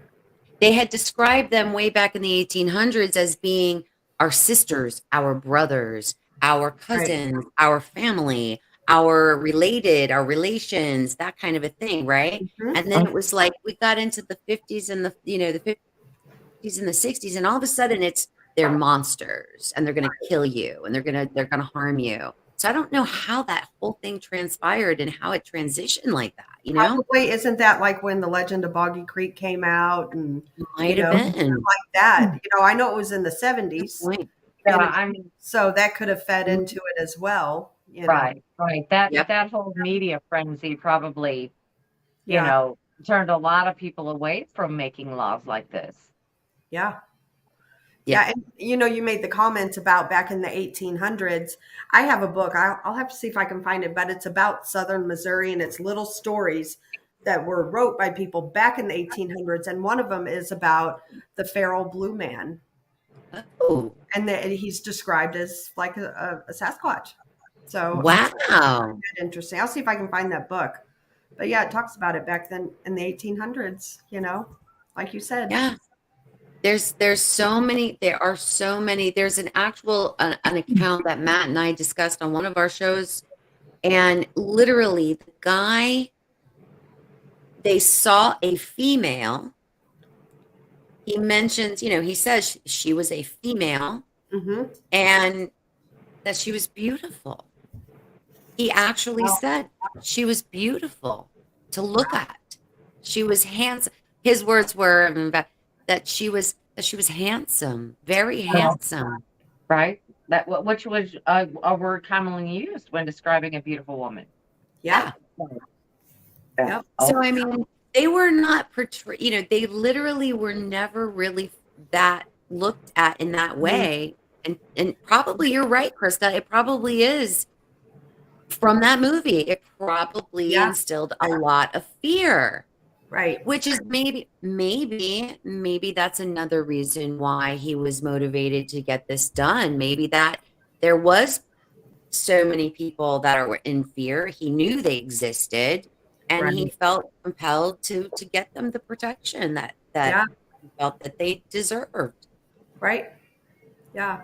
They had described them way back in the 1800s as being our sisters, our brothers, our Right. cousins, our family, our related, our relations, that kind of a thing, right? Mm-hmm. And then it was like we got into the 50s and the 50s and the 60s, and all of a sudden they're monsters and they're gonna kill you and they're gonna harm you. So I don't know how that whole thing transpired and how it transitioned like that. Probably isn't that like when the Legend of Boggy Creek came out and Might have been. like that? I know it was in the 70s, Point. Yeah, I mean, so that could have fed into it as well. right. Yep. That whole media frenzy probably, Yeah. turned a lot of people away from making laws like this. Yeah. Yeah. Yeah. And you made the comment about back in the 1800s. I have a book. I'll have to see if I can find it, but it's about Southern Missouri and it's little stories that were wrote by people back in the 1800s. And one of them is about the feral blue man. Oh, And he's described as like a Sasquatch. So wow. interesting. I'll see if I can find that book. But yeah, it talks about it back then in the 1800s, like you said. Yeah. There's so many. There are so many. There's an actual an account that Matt and I discussed on one of our shows, and literally the guy, they saw a female. He mentions, he says she was a female Mm-hmm. and that she was beautiful. He actually said she was beautiful to look at. She was handsome. His words were that she was handsome, very handsome. Right? Which was a word commonly used when describing a beautiful woman. Yeah. Yep. So I mean, they were not portrayed. They literally were never really that looked at in that way. And probably you're right, Krista. It probably is from that movie. It probably instilled a lot of fear. Right. Which is maybe that's another reason why he was motivated to get this done. Maybe that there was so many people that were in fear. He knew they existed, and Right. he felt compelled to get them the protection that he felt that they deserved. Right. Yeah.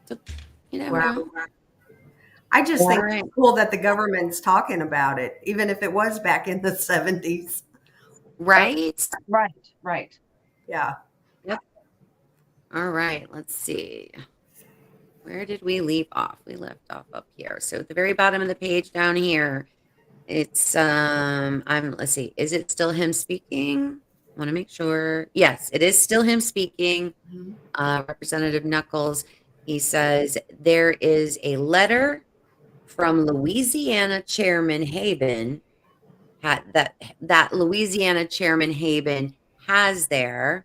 So, Wow. I just think it's cool that the government's talking about it, even if it was back in the 70s. Right? Right. Yeah. Yep. All right. Let's see. Where did we leave off? We left off up here. So at the very bottom of the page down here, it's let's see. Is it still him speaking? I want to make sure. Yes, it is still him speaking. Representative Knuckles. He says there is a letter from Louisiana Chairman Haben that Louisiana Chairman Haben has there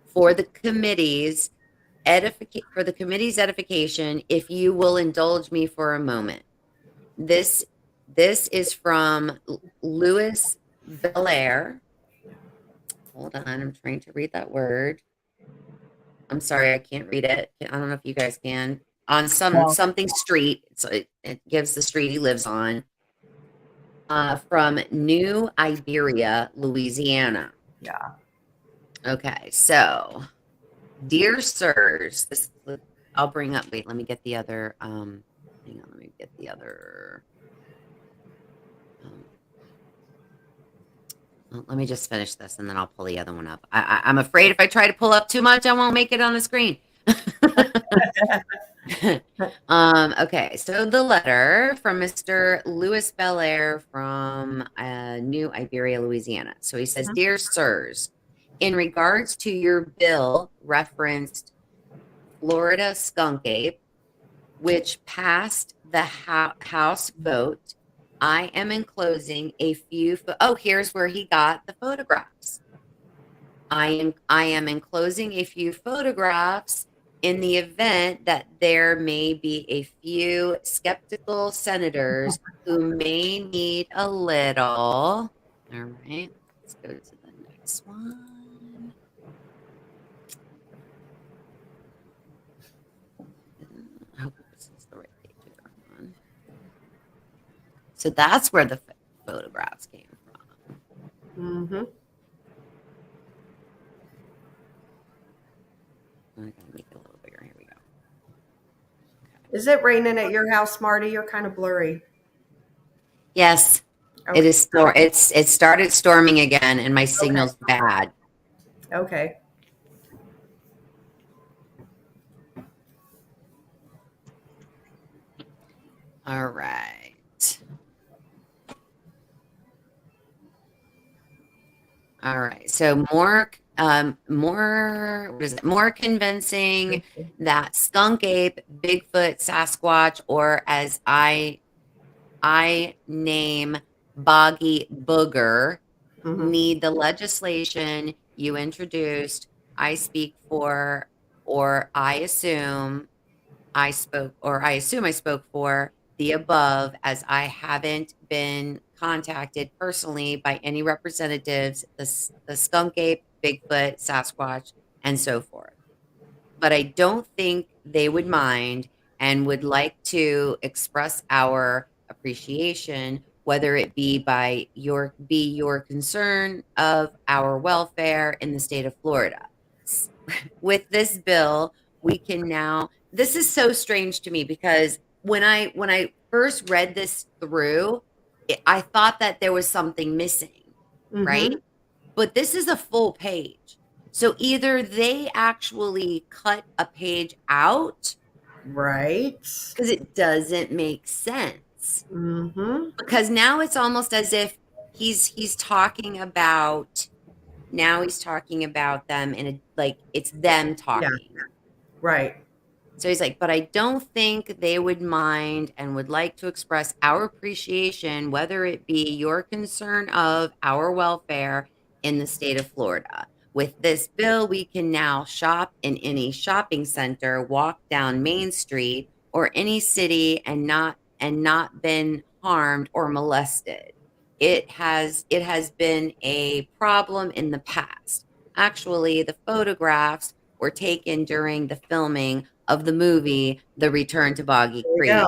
for the committee's edification. If you will indulge me for a moment, this is from Louis Belair. Hold on, I'm trying to read that word. I'm sorry, I can't read it. I don't know if you guys can. On something street, so it gives the street he lives on. From New Iberia, Louisiana. Yeah. Okay, so dear sirs, I'll bring up. Wait, let me get the other. Hang on, let me get the other. Well, let me just finish this and then I'll pull the other one up. I'm afraid if I try to pull up too much, I won't make it on the screen. Okay, so the letter from Mr. Louis Belair from New Iberia, Louisiana. So he says, Dear Sirs, in regards to your bill referenced Florida SkunkApe, which passed the House vote, I am enclosing a few. Oh, here's where he got the photographs. I am enclosing a few photographs in the event that there may be a few skeptical senators who may need a little. All right, let's go to the next one. I hope this is the right page here. So that's where the photographs came from. Mm-hmm. I gotta make it a little bigger. Here we go. Okay. Is it raining at your house, Marty? You're kind of blurry. Yes, okay. It is. It started storming again, and my signal's bad. Okay. All right. All right. So more convincing that SkunkApe, Bigfoot, Sasquatch, or as I name Boggy Booger, need the legislation you introduced. I speak for, or I assume I spoke for the above, as I haven't been contacted personally by any representatives, the SkunkApe, Bigfoot, Sasquatch, and so forth. But I don't think they would mind and would like to express our appreciation, whether it be by your concern of our welfare in the state of Florida. With this bill, we can now, this is so strange to me because when I first read this through, I thought that there was something missing, right? But this is a full page. So either they actually cut a page out, right? Because it doesn't make sense. Because now it's almost as if he's talking about, now he's talking about them in a, like it's them talking. Yeah. Right. So he's like, but I don't think they would mind and would like to express our appreciation, whether it be your concern of our welfare in the state of Florida. With this bill, we can now shop in any shopping center, walk down Main Street or any city and not been harmed or molested. It has been a problem in the past. Actually, the photographs were taken during the filming of the movie The Return to Boggy Creek,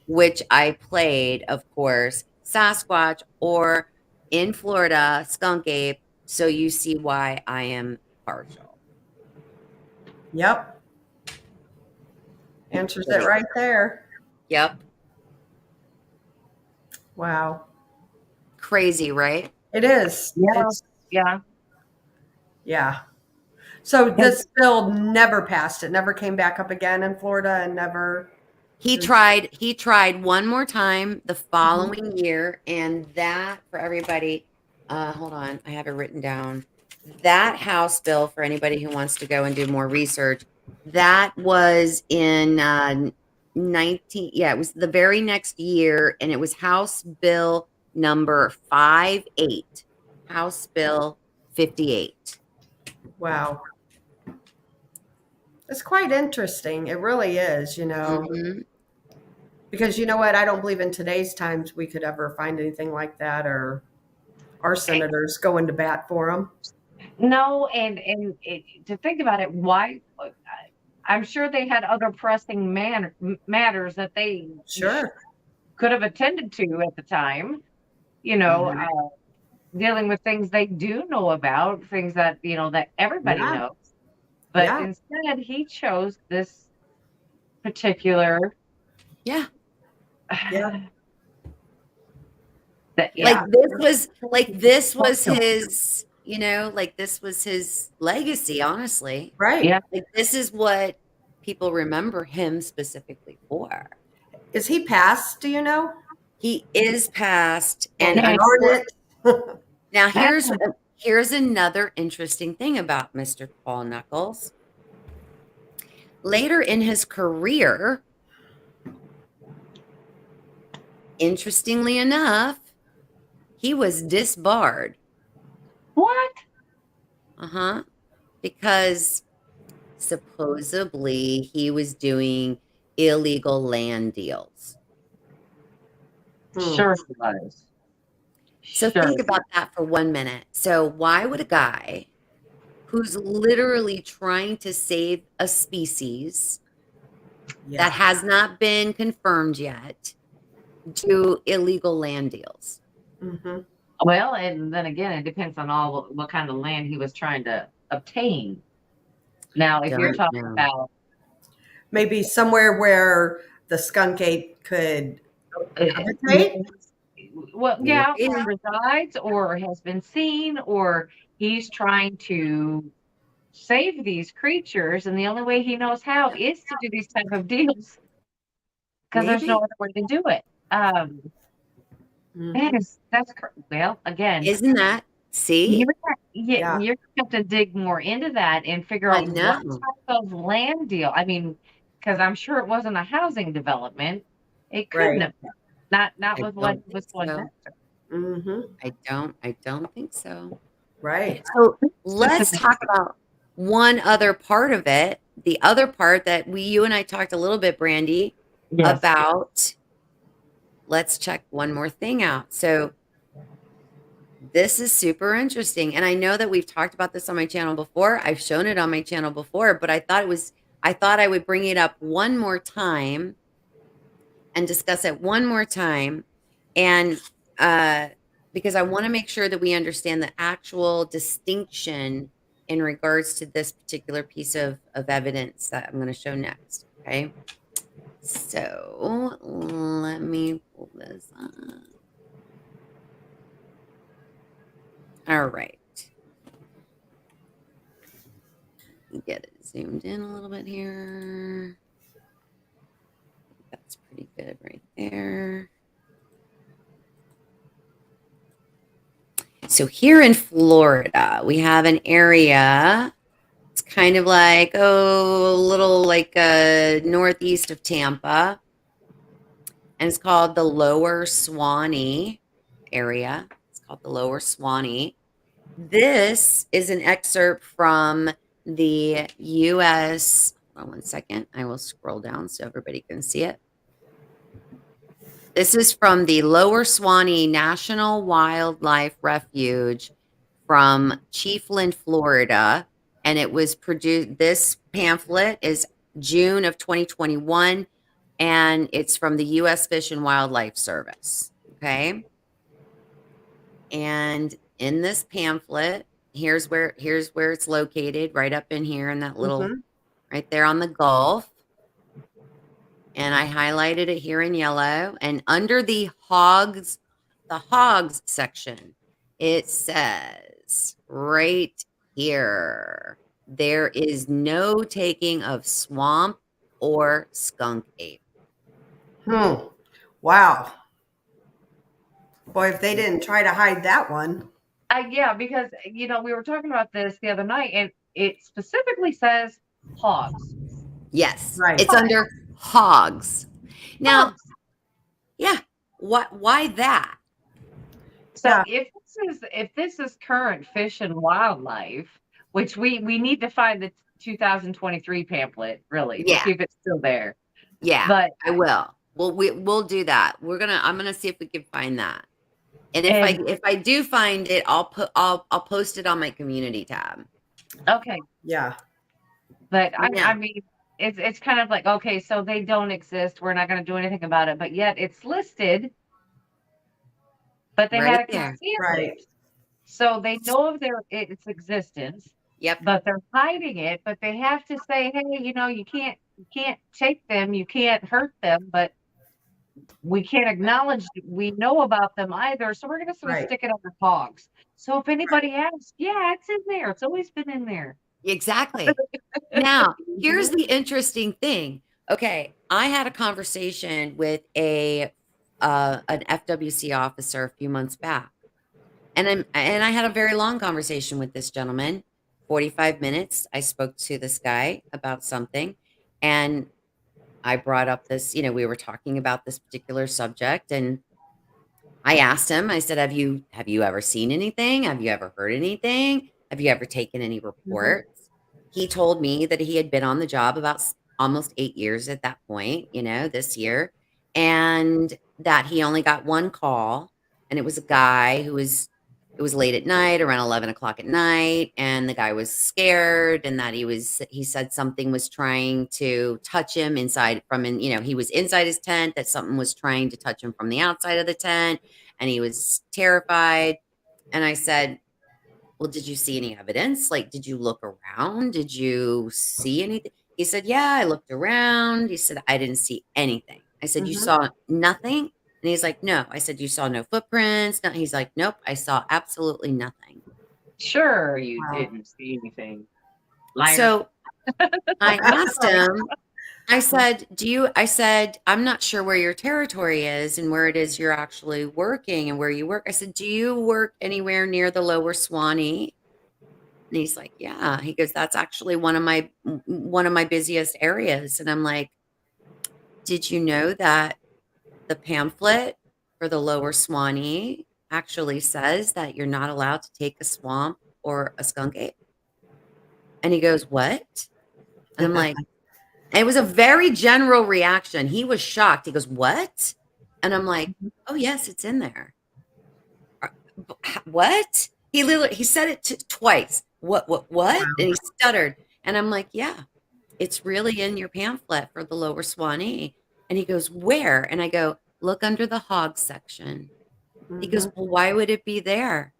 which I played, of course, Sasquatch, or in Florida, SkunkApe. So you see why I am partial. Yep. Answers it right there. Yep. Wow. Crazy, right? It is. Yeah. Yeah. So this bill never passed. It never came back up again in Florida, and never. He tried one more time the following year, and that, for everybody, hold on, I have it written down. That House bill, for anybody who wants to go and do more research, that was in it was the very next year, and it was House Bill number 58, House Bill 58. Wow. It's quite interesting. It really is, because you know what? I don't believe in today's times we could ever find anything like that, or our senators going to bat for them. No, and to think about it, why? I'm sure they had other pressing matters that they could have attended to at the time. Dealing with things they do know about, things that that everybody knows. But instead, he chose this particular. Yeah. Yeah. This was his, like this was his legacy, honestly. Right. Yeah. Like this is what people remember him specifically for. Is he passed? Do you know? He is passed, Well, and darn it. now here's another interesting thing about Mr. Paul Knuckles. Later in his career, interestingly enough, he was disbarred. What? Because supposedly he was doing illegal land deals. Sure he was. So Sure. think about that for 1 minute. So why would a guy who's literally trying to save a species that has not been confirmed yet do illegal land deals? Mm-hmm. Well, and then again, it depends on what kind of land he was trying to obtain. Now, if you're talking about maybe somewhere where the SkunkApe could habitate. well, yeah, or resides or has been seen, or he's trying to save these creatures, and the only way he knows how is to do these type of deals because there's no other way to do it. Well, again, Isn't that see? you're gonna have to dig more into that and figure out what type of land deal. I mean, because I'm sure it wasn't a housing development. It couldn't have been. Not with what was going on. Mm-hmm. I don't think so. Right. So let's talk about one other part of it. The other part that you and I talked a little bit, Brandi, about. Let's check one more thing out. So this is super interesting. And I know that we've talked about this on my channel before. I've shown it on my channel before, but I thought I would bring it up one more time and discuss it one more time. And because I want to make sure that we understand the actual distinction in regards to this particular piece of evidence that I'm going to show next. Okay. So let me pull this up. All right. Get it zoomed in a little bit here. That's pretty good right there. So here in Florida, we have an area. It's kind of like, a little like northeast of Tampa. And it's called the Lower Swanee area. It's called the Lower Swanee. This is an excerpt from the U.S. Hold on 1 second. I will scroll down so everybody can see it. This is from the Lower Swanee National Wildlife Refuge from Chiefland, Florida. And it was produced, this pamphlet is June of 2021, and it's from the U.S. Fish and Wildlife Service. Okay. And in this pamphlet, here's where it's located, right up in here in that little, right there on the Gulf. And I highlighted it here in yellow. And under the hogs section, it says right here, there is no taking of swamp or skunk ape. Wow. Boy, if they didn't try to hide that one. Yeah, because we were talking about this the other night, and it specifically says hogs. Yes, right. It's under hogs. Now, yeah, why that? So if this is current Fish and Wildlife, which we need to find the 2023 pamphlet, really, to see if it's still there. Yeah, but I will. Well, we'll do that. I'm gonna see if we can find that. And if I do find it, I'll post it on my community tab. Okay. Yeah. But I mean, it's kind of like, okay, so they don't exist. We're not going to do anything about it, but yet it's listed. But they had a concealment, right? So they know of its existence. Yep. But they're hiding it. But they have to say, hey, you can't take them, you can't hurt them, but we can't acknowledge we know about them either. So we're going to sort of Right. stick it on the hogs. So if anybody asks, yeah, it's in there. It's always been in there. Exactly. Now, here's Mhm. the interesting thing. Okay, I had a conversation with an FWC officer a few months back. And I had a very long conversation with this gentleman. 45 minutes. I spoke to this guy about something, and I brought up this, we were talking about this particular subject, and I asked him, I said, "Have you ever seen anything? Have you ever heard anything? Have you ever taken any Mhm. reports?" He told me that he had been on the job about almost 8 years at that point, this year, and that he only got one call, and it was a guy who was it was late at night, around 11 o'clock at night, and the guy was scared, and that he said something was trying to touch him inside from he was inside his tent, that something was trying to touch him from the outside of the tent, and he was terrified. And I said, "Well, did you see any evidence? Like, did you look around? Did you see anything?" He said, "Yeah, I looked around." He said, "I didn't see anything." I said, "You Mhm. saw nothing?" And he's like, "No." I said, "You saw no footprints?" No. He's like, "Nope, I saw absolutely nothing." Sure, you Wow. didn't see anything. Liar. So I asked him, I said, "I'm not sure where your territory is and where it is you're actually working and where you work." I said, "Do you work anywhere near the Lower Swanee?" And he's like, "Yeah." He goes, "That's actually one of my busiest areas." And I'm like, "Did you know that the pamphlet for the Lower Swanee actually says that you're not allowed to take a swamp or a skunk ape?" And he goes, "What?" And I'm like, it was a very general reaction. He was shocked. He goes, "What?" And I'm like, "Oh, yes, it's in there." What? He said it twice. What? And he stuttered. And I'm like, "Yeah, it's really in your pamphlet for the Lower Swanee." And he goes, "Where?" And I go, "Look under the hog section." He goes, Mhm. "Well, why would it be there?"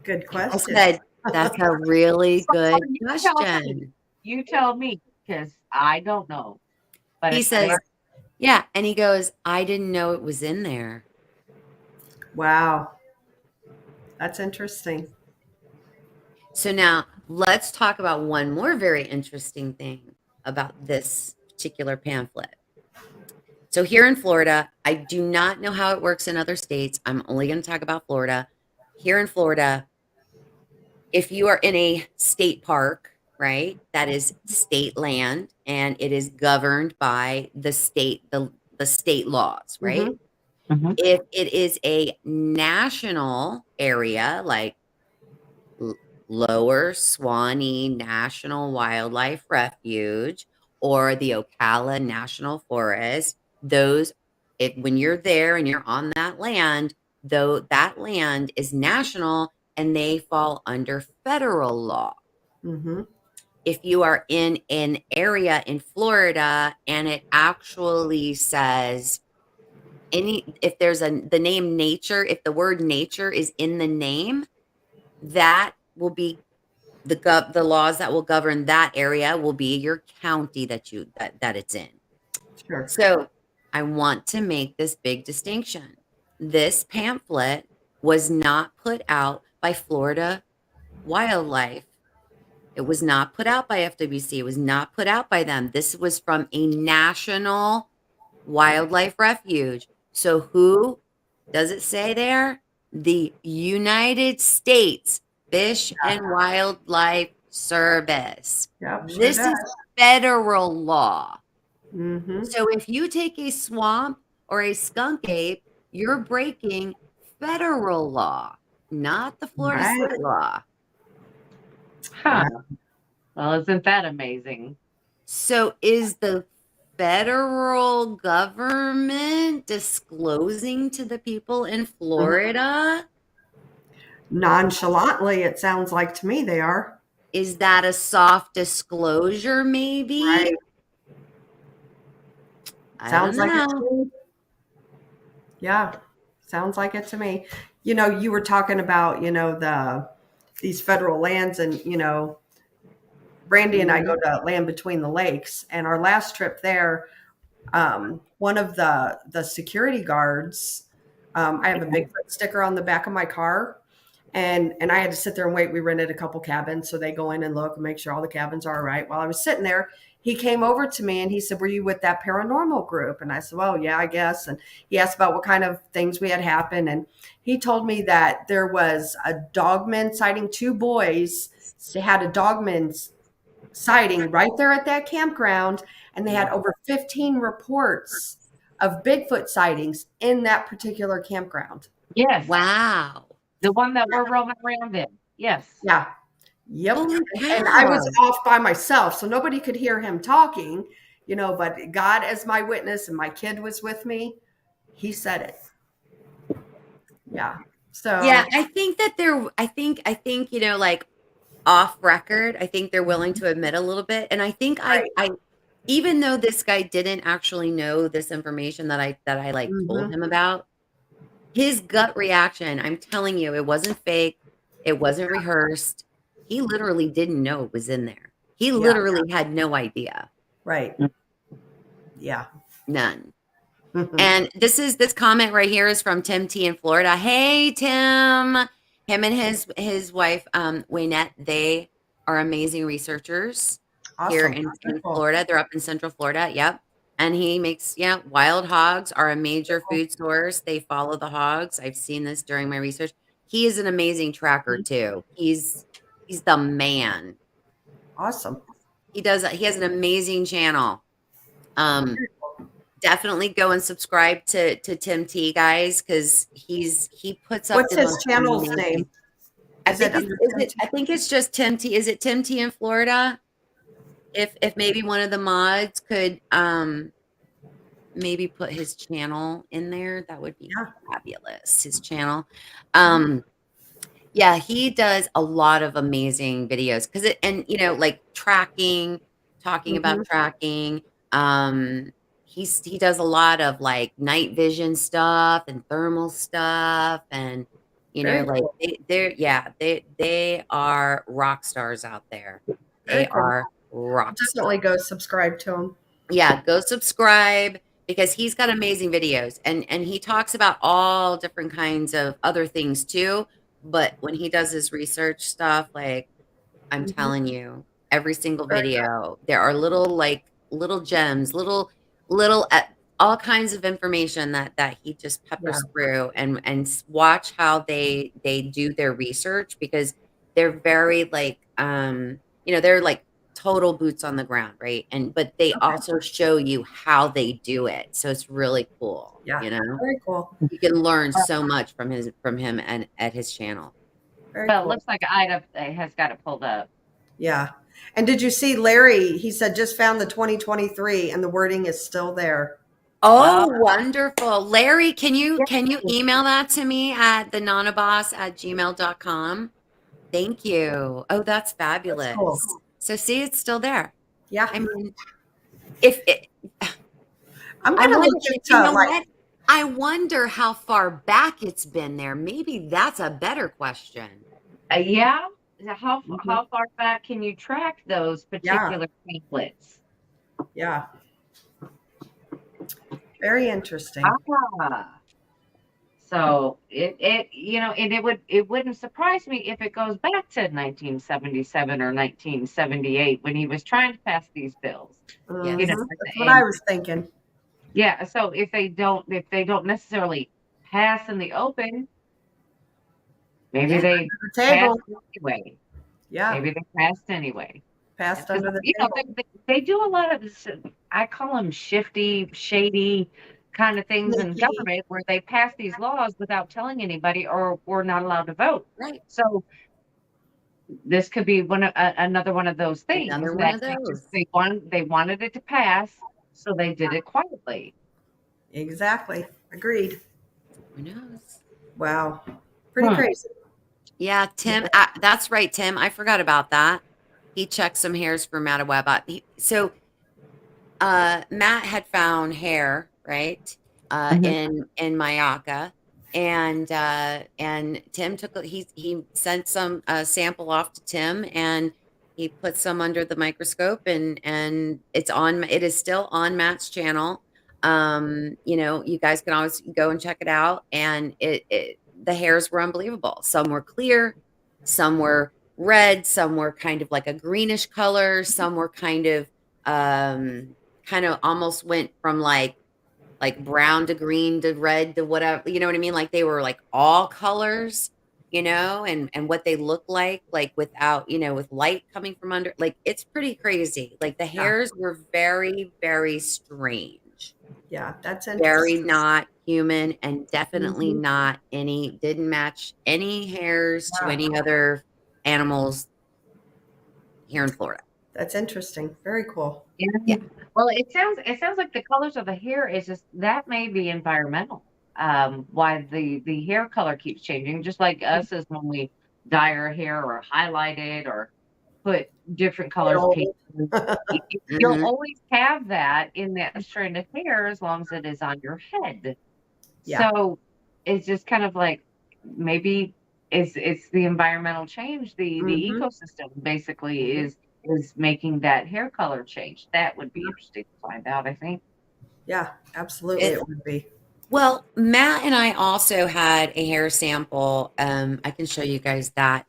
Good I question. said, "That's a really So good you tell me. question." You tell me, because I don't know. But He it's there. says, "Yeah." And he goes, "I didn't know it was in there." Wow. That's interesting. So now let's talk about one more very interesting thing about this particular pamphlet. So here in Florida, I do not know how it works in other states. I'm only going to talk about Florida. Here in Florida, if you are in a state park, right, that is state land and it is governed by the state laws, right? Mhm. Mhm. If it is a national area like L- Lower Swanee National Wildlife Refuge or the Ocala National Forest, those if when you're there and you're on that land, though that land is national and they fall under federal law. Mhm. If you are in an area in Florida and it actually says if there's the name nature, if the word nature is in the name, that will be the laws that will govern that area will be your county that it's in. Sure. So I want to make this big distinction. This pamphlet was not put out by Florida Wildlife. It was not put out by FWC. It was not put out by them. This was from a national wildlife refuge. So who does it say there? The United States Fish and Wildlife Service. Yep, sure This does. is federal law. Mhm. So if you take a swamp or a skunk ape, you're breaking federal law, not the Florida Right. state law. Huh. Well, isn't that amazing? So is the federal government disclosing to the people in Mhm. Florida? Nonchalantly, it sounds like to me they are. Is that a soft disclosure, Right. maybe? I don't Sounds like it to know. me. Yeah. Sounds like it to me. You were talking about, these federal lands and, Brandy and I go Mhm. to Land Between the Lakes, and our last trip there, one of the security guards, I have a Bigfoot sticker on the back of my car, and I had to sit there and wait. We rented a couple cabins, so they go in and look and make sure all the cabins are all right. While I was sitting there, he came over to me and he said, "Were you with that paranormal group?" And I said, "Well, yeah, I guess." And he asked about what kind of things we had happened, and he told me that there was a dogman sighting. Two boys had a dogman sighting right there at that campground, and they had over 15 reports of Bigfoot sightings in that particular campground. Yes. Wow. The one that we're roaming around in. Yes. Yeah. Yep. Holy And I was cow. off by myself, so nobody could hear him talking, but God as my witness, and my kid was with me. He said it. Yeah. So Yeah, I think that I think, like off record, I think they're willing to admit a little bit. And I think right. I even though this guy didn't actually know this information that I like told Mhm. him about, his gut reaction, I'm telling you, it wasn't fake, it wasn't rehearsed. He literally didn't know it was in there. He Yeah. literally had no idea. Right. Yeah. None. And this comment right here is from Tim T in Florida. Hey Tim. Him and his wife, Waynette, they are amazing researchers here Awesome. in Cool. Florida. They're up in Central Florida. Yep. And he makes, wild hogs are a major Cool. food source. They follow the hogs. I've seen this during my research. He is an amazing tracker too. He's the man. Awesome. He has an amazing channel. Definitely go and subscribe to Tim T, guys, because he puts up What's the his most channel's amazing. name? I Is think it it's under is Tim it T? I think it's just Tim T. Is it Tim T in Florida? If maybe one of the mods could maybe put his channel in there, that would be Yeah. fabulous. His channel. Yeah, he does a lot of amazing videos because like tracking, talking about Mhm. tracking. He does a lot of like night vision stuff and thermal stuff, and Very like cool. they are rock stars out there. They Very cool. are rock stars. Definitely go subscribe to him. Yeah, go subscribe because he's got amazing videos and he talks about all different kinds of other things too. But when he does his research stuff, like I'm Mhm. telling you, every single Very good. video, there are little gems, little all kinds of information that he just Yeah. peppers through and watch how they do their research because they're very like they're like total boots on the ground, right? But they Okay. also show you how they do it. So it's really cool, Yeah. Very cool. You can learn so much from him and at his channel. Very Well, it cool. looks like Ida has got it pulled up. Yeah. And did you see Larry? He said just found the 2023 and the wording is still there. Oh, wonderful. Larry, can you Yeah. email that to me at thenonaboss@gmail.com? Thank you. Oh, that's That's cool. fabulous. So see, it's still there. Yeah. I mean, if it, I'm I gonna wonder, look you into know what? I wonder how far back it's been there. Maybe that's a better question. Yeah. How Mhm. how far back can you track those Yeah. particular pamphlets? Yeah. Very interesting. Ah. So and it wouldn't surprise me if it goes back to 1977 or 1978 when he was trying to pass these bills. Mhm. You know, That's what I and was thinking. yeah, so if they don't necessarily pass in the open, maybe Yeah. they The passed table. anyway. Yeah. Maybe they passed anyway. Passed Because under the table. they do a lot of this, I call them shifty, shady kind of things in Sneaky. government where they pass these laws without telling anybody or not allowed to vote. Right. So this could be another one of those things Another one that of those. they wanted it to pass, so they did it quietly. Exactly. Agreed. Who knows? Wow. Pretty crazy. Yeah, Tim, that's right, Tim. I forgot about that. He checked some hairs for Matt Webb. So Matt had found hair, right? In Mayaka. And Tim he sent some sample off to Tim and he put some under the microscope and it is still on Matt's channel. You know, you guys can always go and check it out. And the hairs were unbelievable. Some were clear, some were red, some were kind of like a greenish color, some were kind of almost went from like brown to green to red to whatever, you know what I mean? Like they were like all colors, you know, and what they look like without, you know, with light coming from under, like it's pretty crazy. Like the Yeah. hairs were very, very strange, Yeah. That's very interesting. not human, and definitely Mhm. not any, didn't match any hairs to Wow. any other animals here in Florida. That's interesting. Very cool. Yeah. Well, it sounds like the colors of the hair is just that may be environmental. Why the hair color keeps changing, just like us as when we dye our hair or highlight it or put different Get colors paint. old. You'll Hmm. always have that in that strand of hair as long as it is on your head. Yeah. So it's just kind of like maybe it's the environmental change, the Hmm. ecosystem basically is making that hair color change. That would be interesting to find out, I think. Yeah. Absolutely. It would be. Well, Matt and I also had a hair sample. I can show you guys that.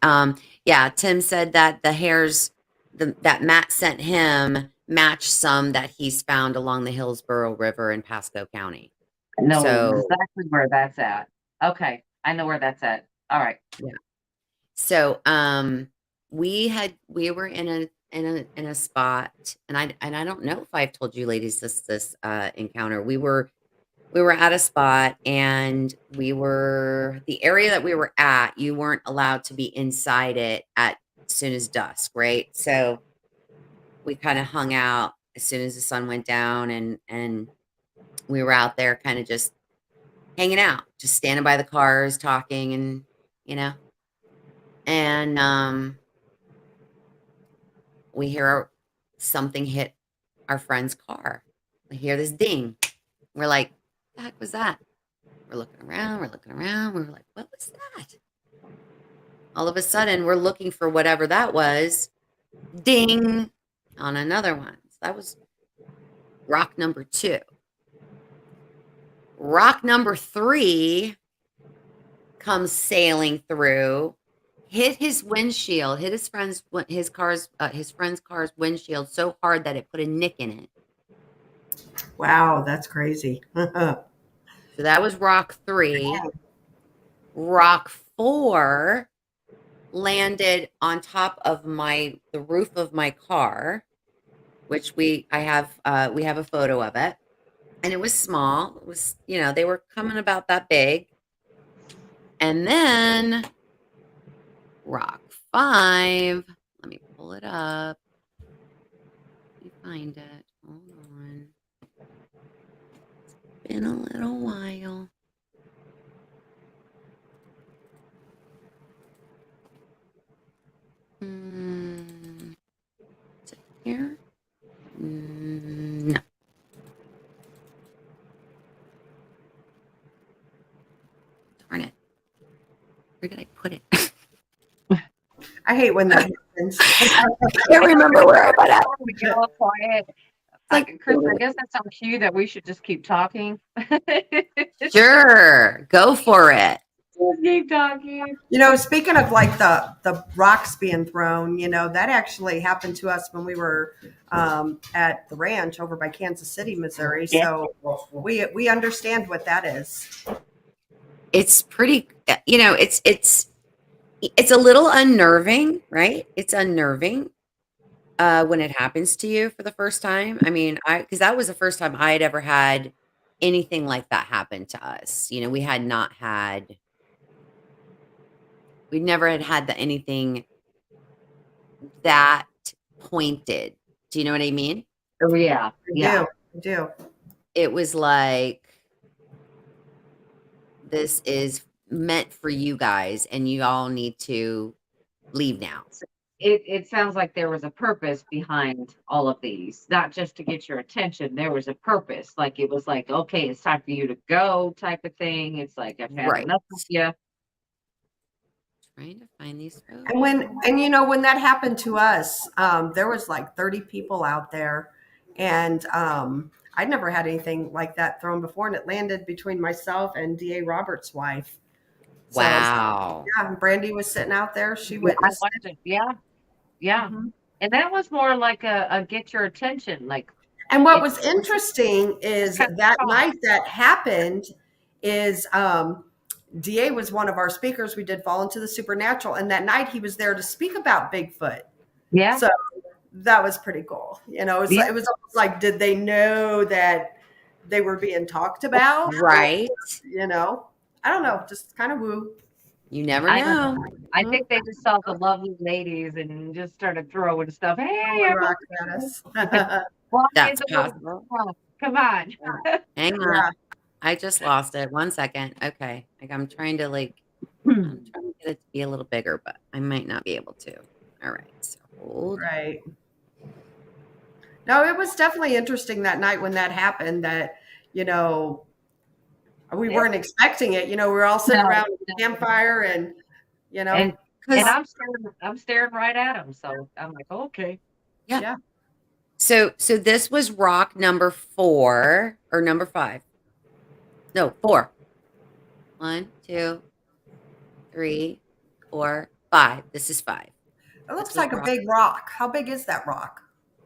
Yeah, Tim said that the hairs that Matt sent him match some that he's found along the Hillsborough River in Pasco County. I know So, exactly where that's at. Okay, I know where that's at. All right. yeah. So, we were in a spot, and I don't know if I've told you ladies this encounter. We were at a spot, and the area that we were at, you weren't allowed to be inside it at soon as dusk, right? So we kind of hung out as soon as the sun went down, and we were out there kind of just hanging out, just standing by the cars talking, and you know, and we hear something hit our friend's car. We hear this ding. We're like, "The heck was that?" We're looking around, we're looking around. We were like, "What was that?" All of a sudden, we're looking for whatever that was. Ding on another one. So that was rock number 2. Rock number 3 comes sailing through, hit his windshield, hit his friend's car's windshield so hard that it put a nick in it. Wow. That's crazy. So that was rock 3. Rock 4 landed on top of the roof of my car, which we have a photo of it, and it was small. It was, you know, they were coming about that big. And then rock 5, let me pull it up. Let me find it. Hold on. It's been a little while. Is it here? No. Darn it. Where did I put it? I hate when that happens. I can't remember where I put it. We get all quiet. Like, Chris, I guess that's on cue that we should just keep talking. sure, go for it. Just keep talking. Speaking of like the rocks being thrown, that actually happened to us when we were at the ranch over by Kansas City, Missouri. Yeah. So we understand what that is. It's pretty, it's a little unnerving, right? It's unnerving when it happens to you for the first time. I mean, because that was the first time I had ever had anything like that happen to us. You know, we never had anything that pointed. Do you know what I mean? Oh, yeah. Yeah. I do. It was like, this is meant for you guys, and you all need to leave now. It sounds like there was a purpose behind all of these, not just to get your attention. There was a purpose. Like it was like, okay, it's time for you to go type of thing. It's like, I've had Right. enough of you. Trying to find these photos. And when that happened to us, there was like 30 people out there, and I'd never had anything like that thrown before, and it landed between myself and DA Roberts' wife. So Wow. yeah, Brandy was sitting out there. She I witnessed watched it. it. Yeah, yeah. Mhm. And that was more like a get your attention. Like And what was it's interesting just is kind of that shock. night that happened is DA was one of our speakers. We did Fall into the Supernatural, and that night he was there to speak about Bigfoot. Yeah, So that was pretty cool. You know, yeah. it was almost like, did they know that they were being talked about? Or, Right? you know, I don't know, just kind of woo. You never I don't know. know. I Mhm. think they just saw the lovely ladies and just started throwing stuff. Hey, Throwing everyone, rocks at us. walk in That's the woods. possible. Come on. Hang on. Yeah. I just lost it. 1 second. Okay. Like I'm trying to I'm trying to get it to be a little bigger, but I might not be able to. All right. So hold. Right. No, it was definitely interesting that night when that happened that, you know, we weren't expecting it. You know, we were all sitting No, around the no. campfire and, you know, And Because I'm staring right at them. So I'm like, okay. yeah. yeah. So this was rock number 4 or number 5. No, 4. 1, 2, 3, 4, 5. This is 5. It This looks was like a rock. big rock. How big is that rock?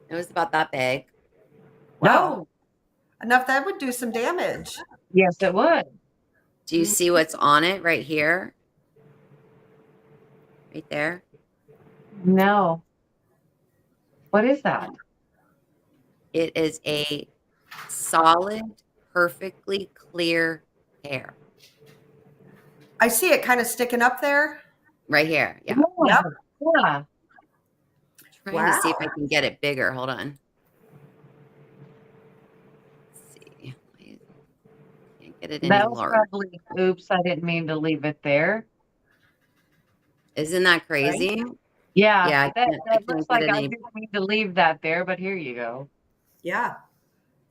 It was about that big. Wow. No. Enough that would do some damage. Yes, it would. Do you see what's on it right here? Right there? No. What is that? It is a solid, perfectly clear hair. I see it kind of sticking up there. Right here. Yeah. Yep. Yeah. Trying to see if Wow. I can get it bigger. Hold on. Let's see. Can't get it any That was larger. probably, oops, I didn't mean to leave it there. Isn't that crazy? Yeah, Yeah, I that can't looks get like it I any. didn't mean to leave that there, but here you go. Yeah.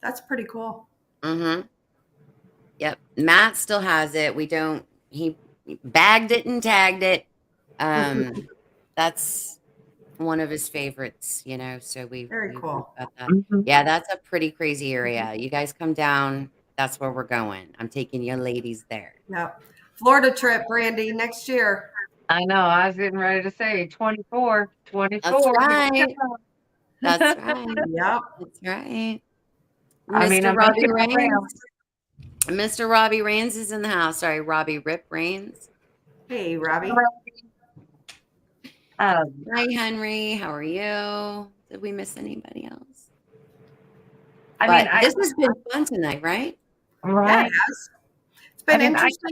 That's pretty cool. Mm-hmm. Yep. Matt still has it. He bagged it and tagged it. That's one of his favorites, so we've Very cool. got that. Mhm. Yeah, that's a pretty crazy area. You guys come down, that's where we're going. I'm taking you ladies there. No. Florida trip, Brandy, next year. I know, I was getting ready to say 24. That's 24. right. That's right. Yep. That's right. I mean, Mr. I'm Robbie making my rounds. Rains. Mr. Robbie Rains is in the house. Sorry, Robbie Rip Rains. Hey, Robbie. Hi, Henry. How are you? Did we miss anybody else? This has been fun tonight, right? Right. Yeah, it has. It's been interesting.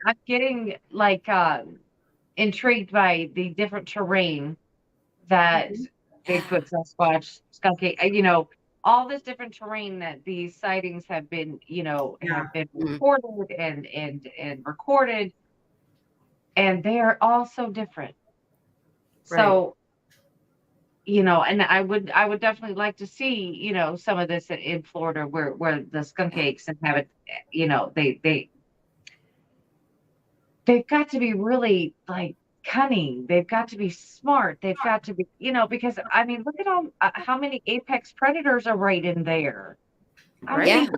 I'm getting like intrigued by the different terrain that Bigfoot, Sasquatch, SkunkApe, all this different terrain that these sightings have been, have been reported and recorded, and they are all so different. Right. So, and I would definitely like to see, some of this in Florida where the skunk apes inhabit, they've got to be really like cunning. They've got to be smart. They've got to be, because I mean, look at all how many apex predators are right in there. I Right. mean,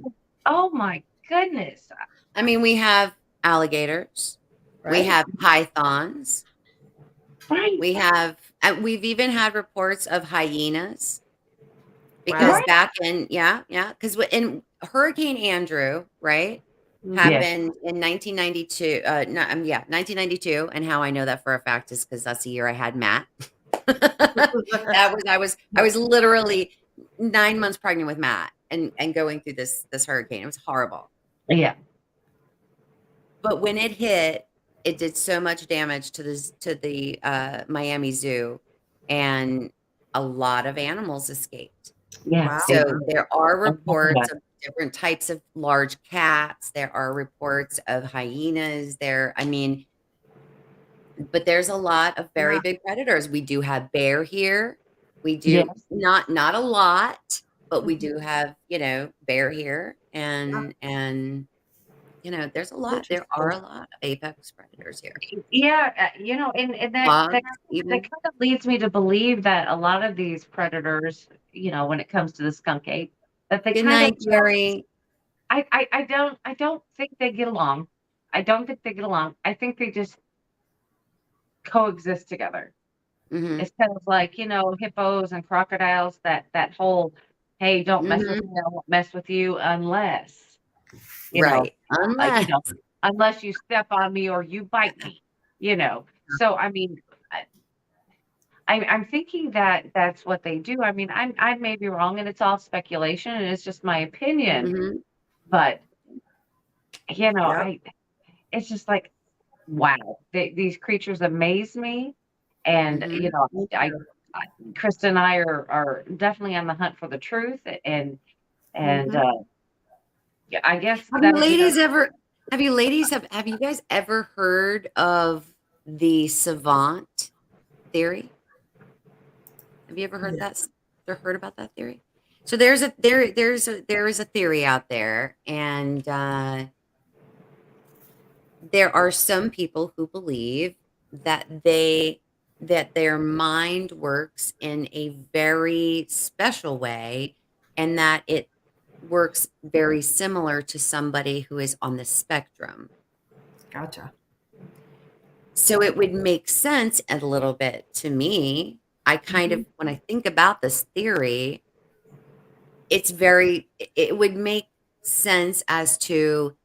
oh my goodness. I mean, we have alligators. Right. We have pythons. Right. We've even had reports of hyenas. Because Wow. back in, because in Hurricane Andrew, right? Happened in 1992. 1992. And how I know that for a fact is because that's the year I had Matt. I was literally 9 months pregnant with Matt and going through this hurricane. It was horrible. Yeah. But when it hit, it did so much damage to the Miami Zoo, and a lot of animals escaped. Yeah. Wow. So there are reports of different types of large cats. There are reports of hyenas. But there's a lot of very big predators. We do have bear here. We do not a lot, but we do have, bear here and there's a lot. There are a lot of apex predators here. Yeah, and that kind of leads me to believe that a lot of these predators, when it comes to the skunk ape, that they Good kind of, night, Jerry. I don't think they get along. I don't think they get along. I think they just coexist together. Hmm. It's kind of like, hippos and crocodiles, that whole, hey, don't mess with Hmm. me, I won't mess with you unless, you know, Right. Unless. unless you step on me or you bite me, you know. So I mean, I'm thinking that that's what they do. I mean, I may be wrong, and it's all speculation, and it's just my opinion. Hmm. But Yep. I it's just like, wow, these creatures amaze me, and Hmm. Me I, too. I Krista and I are definitely on the hunt for the truth, and Hmm. yeah, I guess Have you that'll be our. ladies ever, have you guys ever heard of the savant theory? Have you ever heard Yeah. that? Or heard about that theory? So there is a theory out there, and there are some people who believe that their mind works in a very special way, and that it works very similar to somebody who is on the spectrum. Gotcha. So it would make sense a little bit to me. I kind Hmm. of, when I think about this theory, it would make sense as to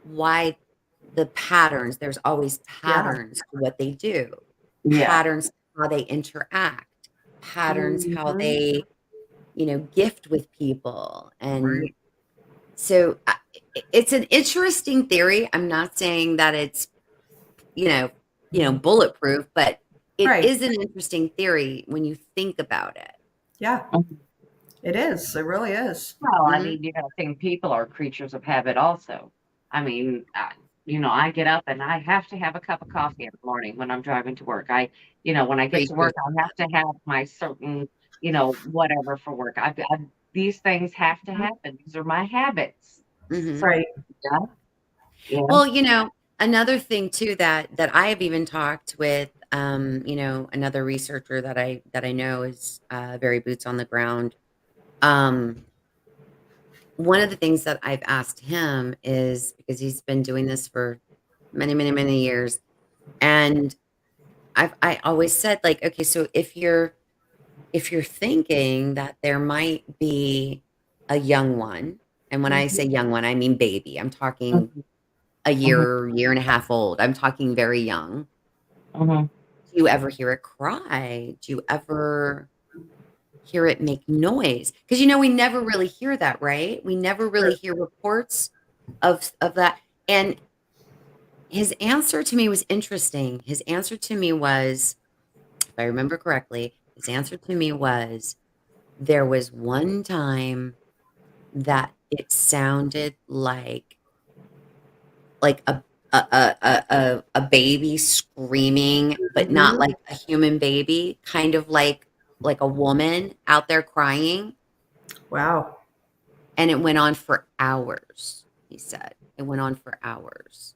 why the patterns, there's always Yeah. patterns to what they do, Yeah. patterns how they interact, patterns how Hmm. they, gift with people. And Right. so it's an interesting theory. I'm not saying that it's, you know, bulletproof, but it Right. is an interesting theory when you think about it. Yeah. It is. It really is. Well, I Hmm. mean, you got to think people are creatures of habit also. I mean, I get up and I have to have a cup of coffee in the morning when I'm driving to work. When I get to Creatures. work, I have to have my certain, whatever for work. These things have to happen. These are my habits. Hmm. So, Right. yeah, yeah. Well, another thing too that I have even talked with, another researcher that I know is very boots on the ground. Um, One of the things that I've asked him is because he's been doing this for many, many, many years, and I always said, like, okay, so if you're thinking that there might be a young one, and when I say Hmm. young one, I mean baby. I'm talking Mhm, a mhm, year and a half old. I'm talking very young. mhm. Do you ever hear it cry? Do you ever hear it make noise? Because we never really hear that, right? We never really Sure. hear reports of that. And his answer to me was interesting. His answer to me was, if I remember correctly, his answer to me was there was one time that it sounded like a baby screaming, but not Hmm. like a human baby, kind of like a woman out there crying, Wow. and it went on for hours, he said. It went on for hours,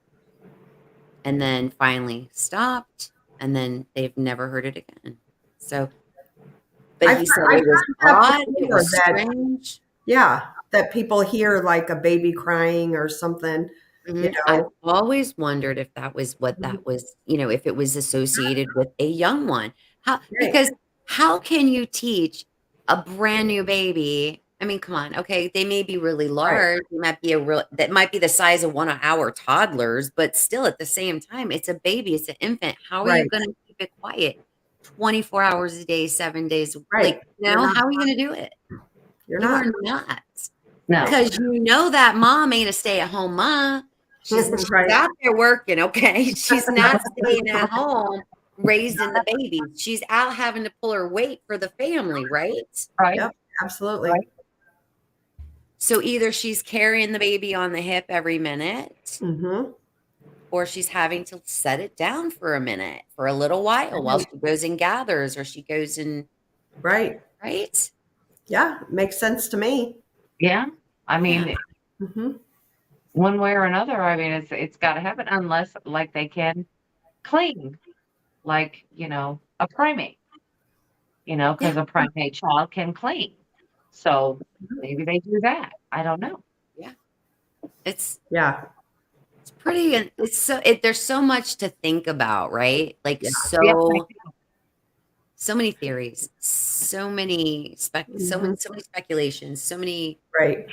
and then finally stopped, and then they've never heard it again. So, but I've he said I've it was heard that odd, it before. was That strange. yeah, that people hear like a baby crying or something. You I've know. always wondered if that was what that Mhm. was, if it was associated with a young one. Right. Because how can you teach a brand new baby? I mean, come on. Okay, they may be really Right. large. That might be the size of one of our toddlers, but still at the same time, it's a baby, it's an infant. How are you Right. going to keep it quiet 24 hours a day, 7 days? Right. Like, You're not. how are you going to do it? You're You not. are not. No, Because that mom ain't a stay-at-home mom. She's Right. out there working, okay? She's not staying at home raising the baby. She's out having to pull her weight for the family, right? right, Yep. Absolutely. right. So either she's carrying the baby on the hip every minute, Hmm. or she's having to set it down for a minute, for a little while Right. she goes and gathers, or she goes and, Right. right? Yeah. Makes sense to me. Yeah. I Yeah. mean, Hmm. one way or another, I mean, it's got to happen unless, like, they can cling, like, a primate, Yeah. because a primate child can cling. So maybe they do that. I don't know. It's Yeah. it's pretty, and it's there's so much to think about, right? Like Yeah. Yeah. so many theories, so many Mhm. so many speculations, so many. Right.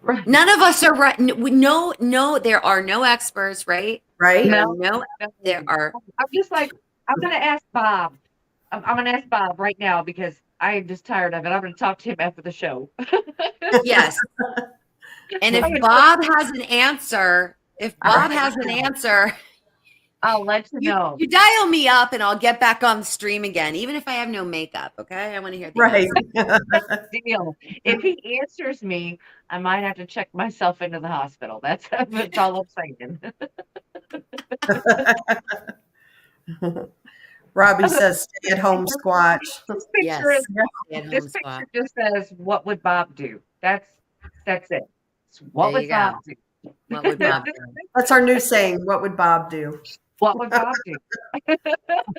Right. None of us are right. No, there are no experts, right? Right. There are No, no, there definitely. are, I'm just like, I'm going to ask Bob. I'm going to ask Bob right now because I am just tired of it. I'm going to talk to him after the show. yes. And if I'm gonna, Bob has an answer, if Bob Right. has an answer, I'll let you know. you dial me up and I'll get back on the stream again, even if I have no makeup. Okay. I want to hear the Right. answer. Deal. If he answers me, I might have to check myself into the hospital. That's all I'm saying. Robbie says stay at home squatch. This picture is Yes. Stay at this home picture squad. just says, "What would Bob do?" That's it. It's, There what you would Bob go. do? What would Yeah. Bob do? That's our new saying. What would Bob do? What would Bob do?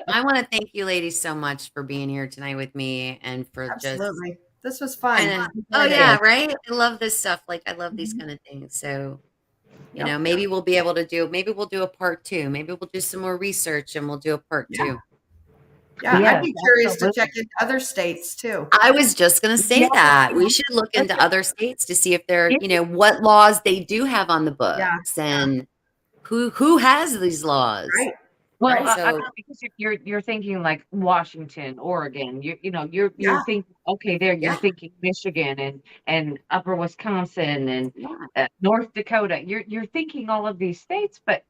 I want to thank you ladies so much for being here tonight with me and for just Absolutely. This was fun. kind of, oh Enjoyed it. yeah, right? I love this stuff. Like I love these Mhm. kind of things. So, Yep. maybe we'll be able to maybe we'll do a part two. Maybe we'll do some more research and we'll do a part Yeah. two. Yeah. I'd Yes, be curious to check absolutely. into other states too. I was just going to say Yeah, that we should look into other states to see if they're, yeah, what laws they do have on the Yeah. books and who has these laws. Right. well, Right. So, because if you're thinking like Washington, Oregon, you're Yeah. thinking, okay, there you're yeah, thinking Michigan and Upper Wisconsin and yeah, North Dakota. You're thinking all of these states, but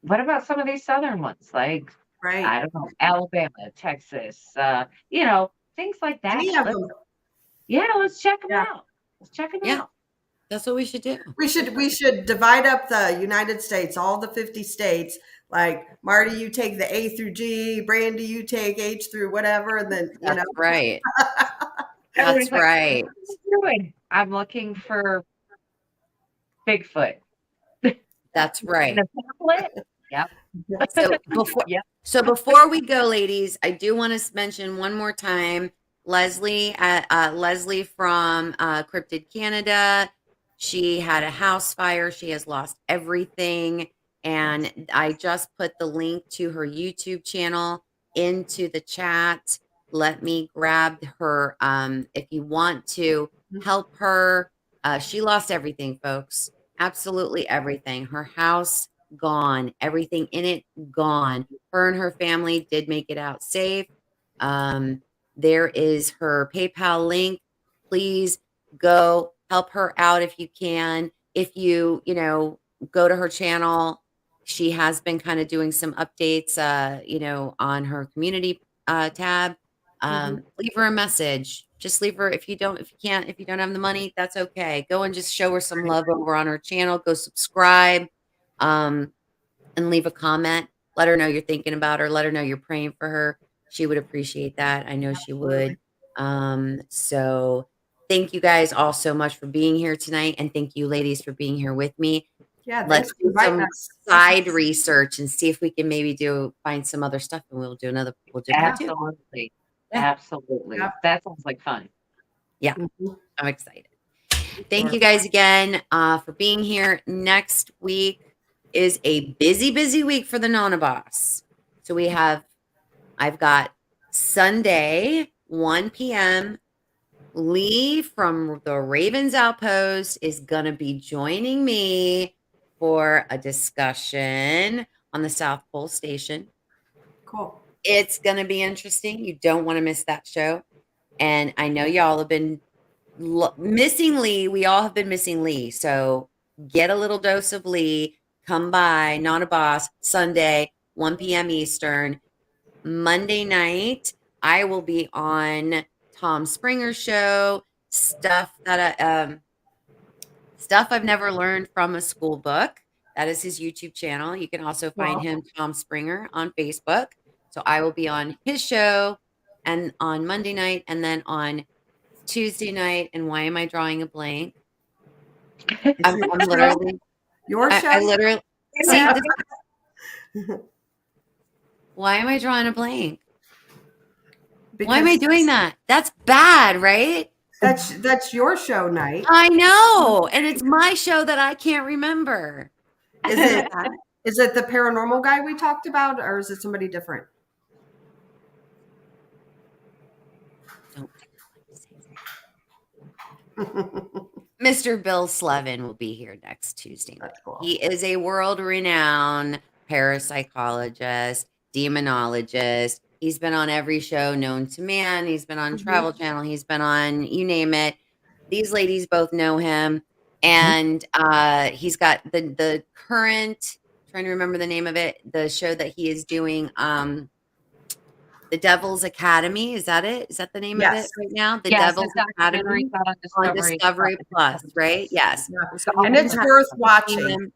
what about some of these southern ones, like Right. I don't know, Alabama, Texas, things like that. Any of them. Let's check them Yeah. out. Let's check them yeah. out. That's what we should do. We should divide up the United States, all the 50 states. Like Marty, you take the A through G, Brandy, you take H through whatever, and then That's right. Everybody's That's like, right. what are you doing? I'm looking for Bigfoot. That's In right. a pamphlet? Yep. So before Yep. before we go, ladies, I do want to mention one more time Leslie from Cryptid Canada. She had a house fire. She has lost everything, and I just put the link to her YouTube channel into the chat. Let me grab her. If you want to help her, she lost everything, folks. Absolutely everything. Her house gone, everything in it gone. Her and her family did make it out safe. There is her PayPal link. Please go help her out if you can. If go to her channel, she has been kind of doing some updates, on her community tab. Leave her a message. Just leave her if you can't, if you don't have the money, that's okay. Go and just show her some love over on her channel. Go subscribe. And leave a comment. Let her know you're thinking about her. Let her know you're praying for her. She would appreciate that. I know she would. So thank you guys all so much for being here tonight. And thank you, ladies, for being here with me. Yeah. Let's Thanks for do inviting some us. side research and see if we can maybe find some other stuff and we'll do part two. Absolutely. Yeah. Absolutely. Yep. That sounds like fun. Yeah. Mhm. I'm excited. Thank you guys again for being here. Next week is a busy, busy week for the Nana Boss. So I've got Sunday, 1 p.m. Lee from the Ravens Outpost is going to be joining me for a discussion on the South Pole Station. Cool. It's going to be interesting. You don't want to miss that show. And I know y'all have been missing Lee. We all have been missing Lee. So get a little dose of Lee. Come by, Not a Boss, Sunday, 1 p.m. Eastern. Monday night, I will be on Tom Springer's show. Stuff I've never learned from a school book. That is his YouTube channel. You can also find him, Tom Springer, on Facebook. So I will be on his show and on Monday night, and then on Tuesday night. And why am I drawing a blank? I'm literally, Your show? I literally see. Yeah. Why am I drawing a blank? Because Why am I doing that? That's bad, right? That's your show night. I know, and it's my show that I can't remember. Is it is it the paranormal guy we talked about, or is it somebody different? Don't Mr. Bill Slevin will be here next Tuesday night. That's cool. He is a world-renowned parapsychologist, demonologist. He's been on every show known to man. He's been on Travel Channel. He's been on, you name it. These ladies both know him. And he's got the current, trying to remember the name of it, the show that he is doing, The Devil's Academy. Is that it? Is that the name of it right now? The Yes, Devil's the documentary Academy on on Discovery Plus, right? Yes. Yeah. So And it's you have worth to see watching. them.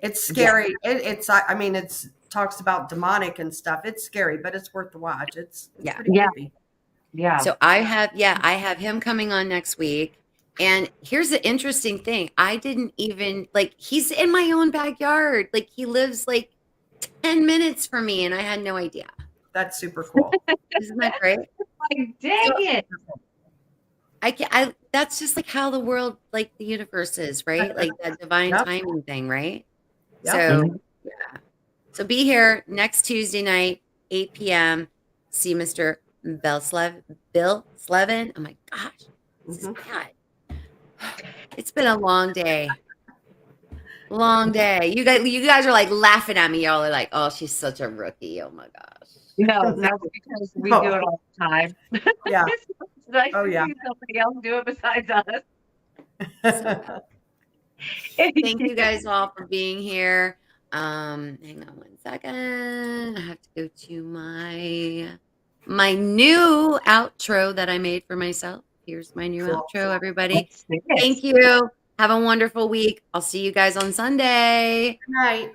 It's scary. It's I mean, it's talks about demonic and stuff. It's scary, but it's worth the watch. It's Yeah. pretty Yeah. creepy. Yeah. So I have him coming on next week. And here's the interesting thing. I didn't even like, he's in my own backyard. Like he lives like 10 minutes from me and I had no idea. That's super cool. Isn't that great? Like, dang it. That's just like how the world, like the universe is, right? Like that divine Yep. timing thing, right? Yep. So yeah. So be here next Tuesday night, 8 p.m. See Mr. Bill Slevin. Oh my gosh. This is bad. It's been a long day. Long day. You guys are like laughing at me. Y'all are like, oh, she's such a rookie. Oh my gosh. No, that's because we do it all the time. Yeah. It's nice Oh, to yeah. see somebody else do it besides us. Thank you guys all for being here. Hang on one second. I have to go to my new outro that I made for myself. Here's my new Cool. outro, everybody. Let's see it. Thank you. Have a wonderful week. I'll see you guys on Sunday. Good night.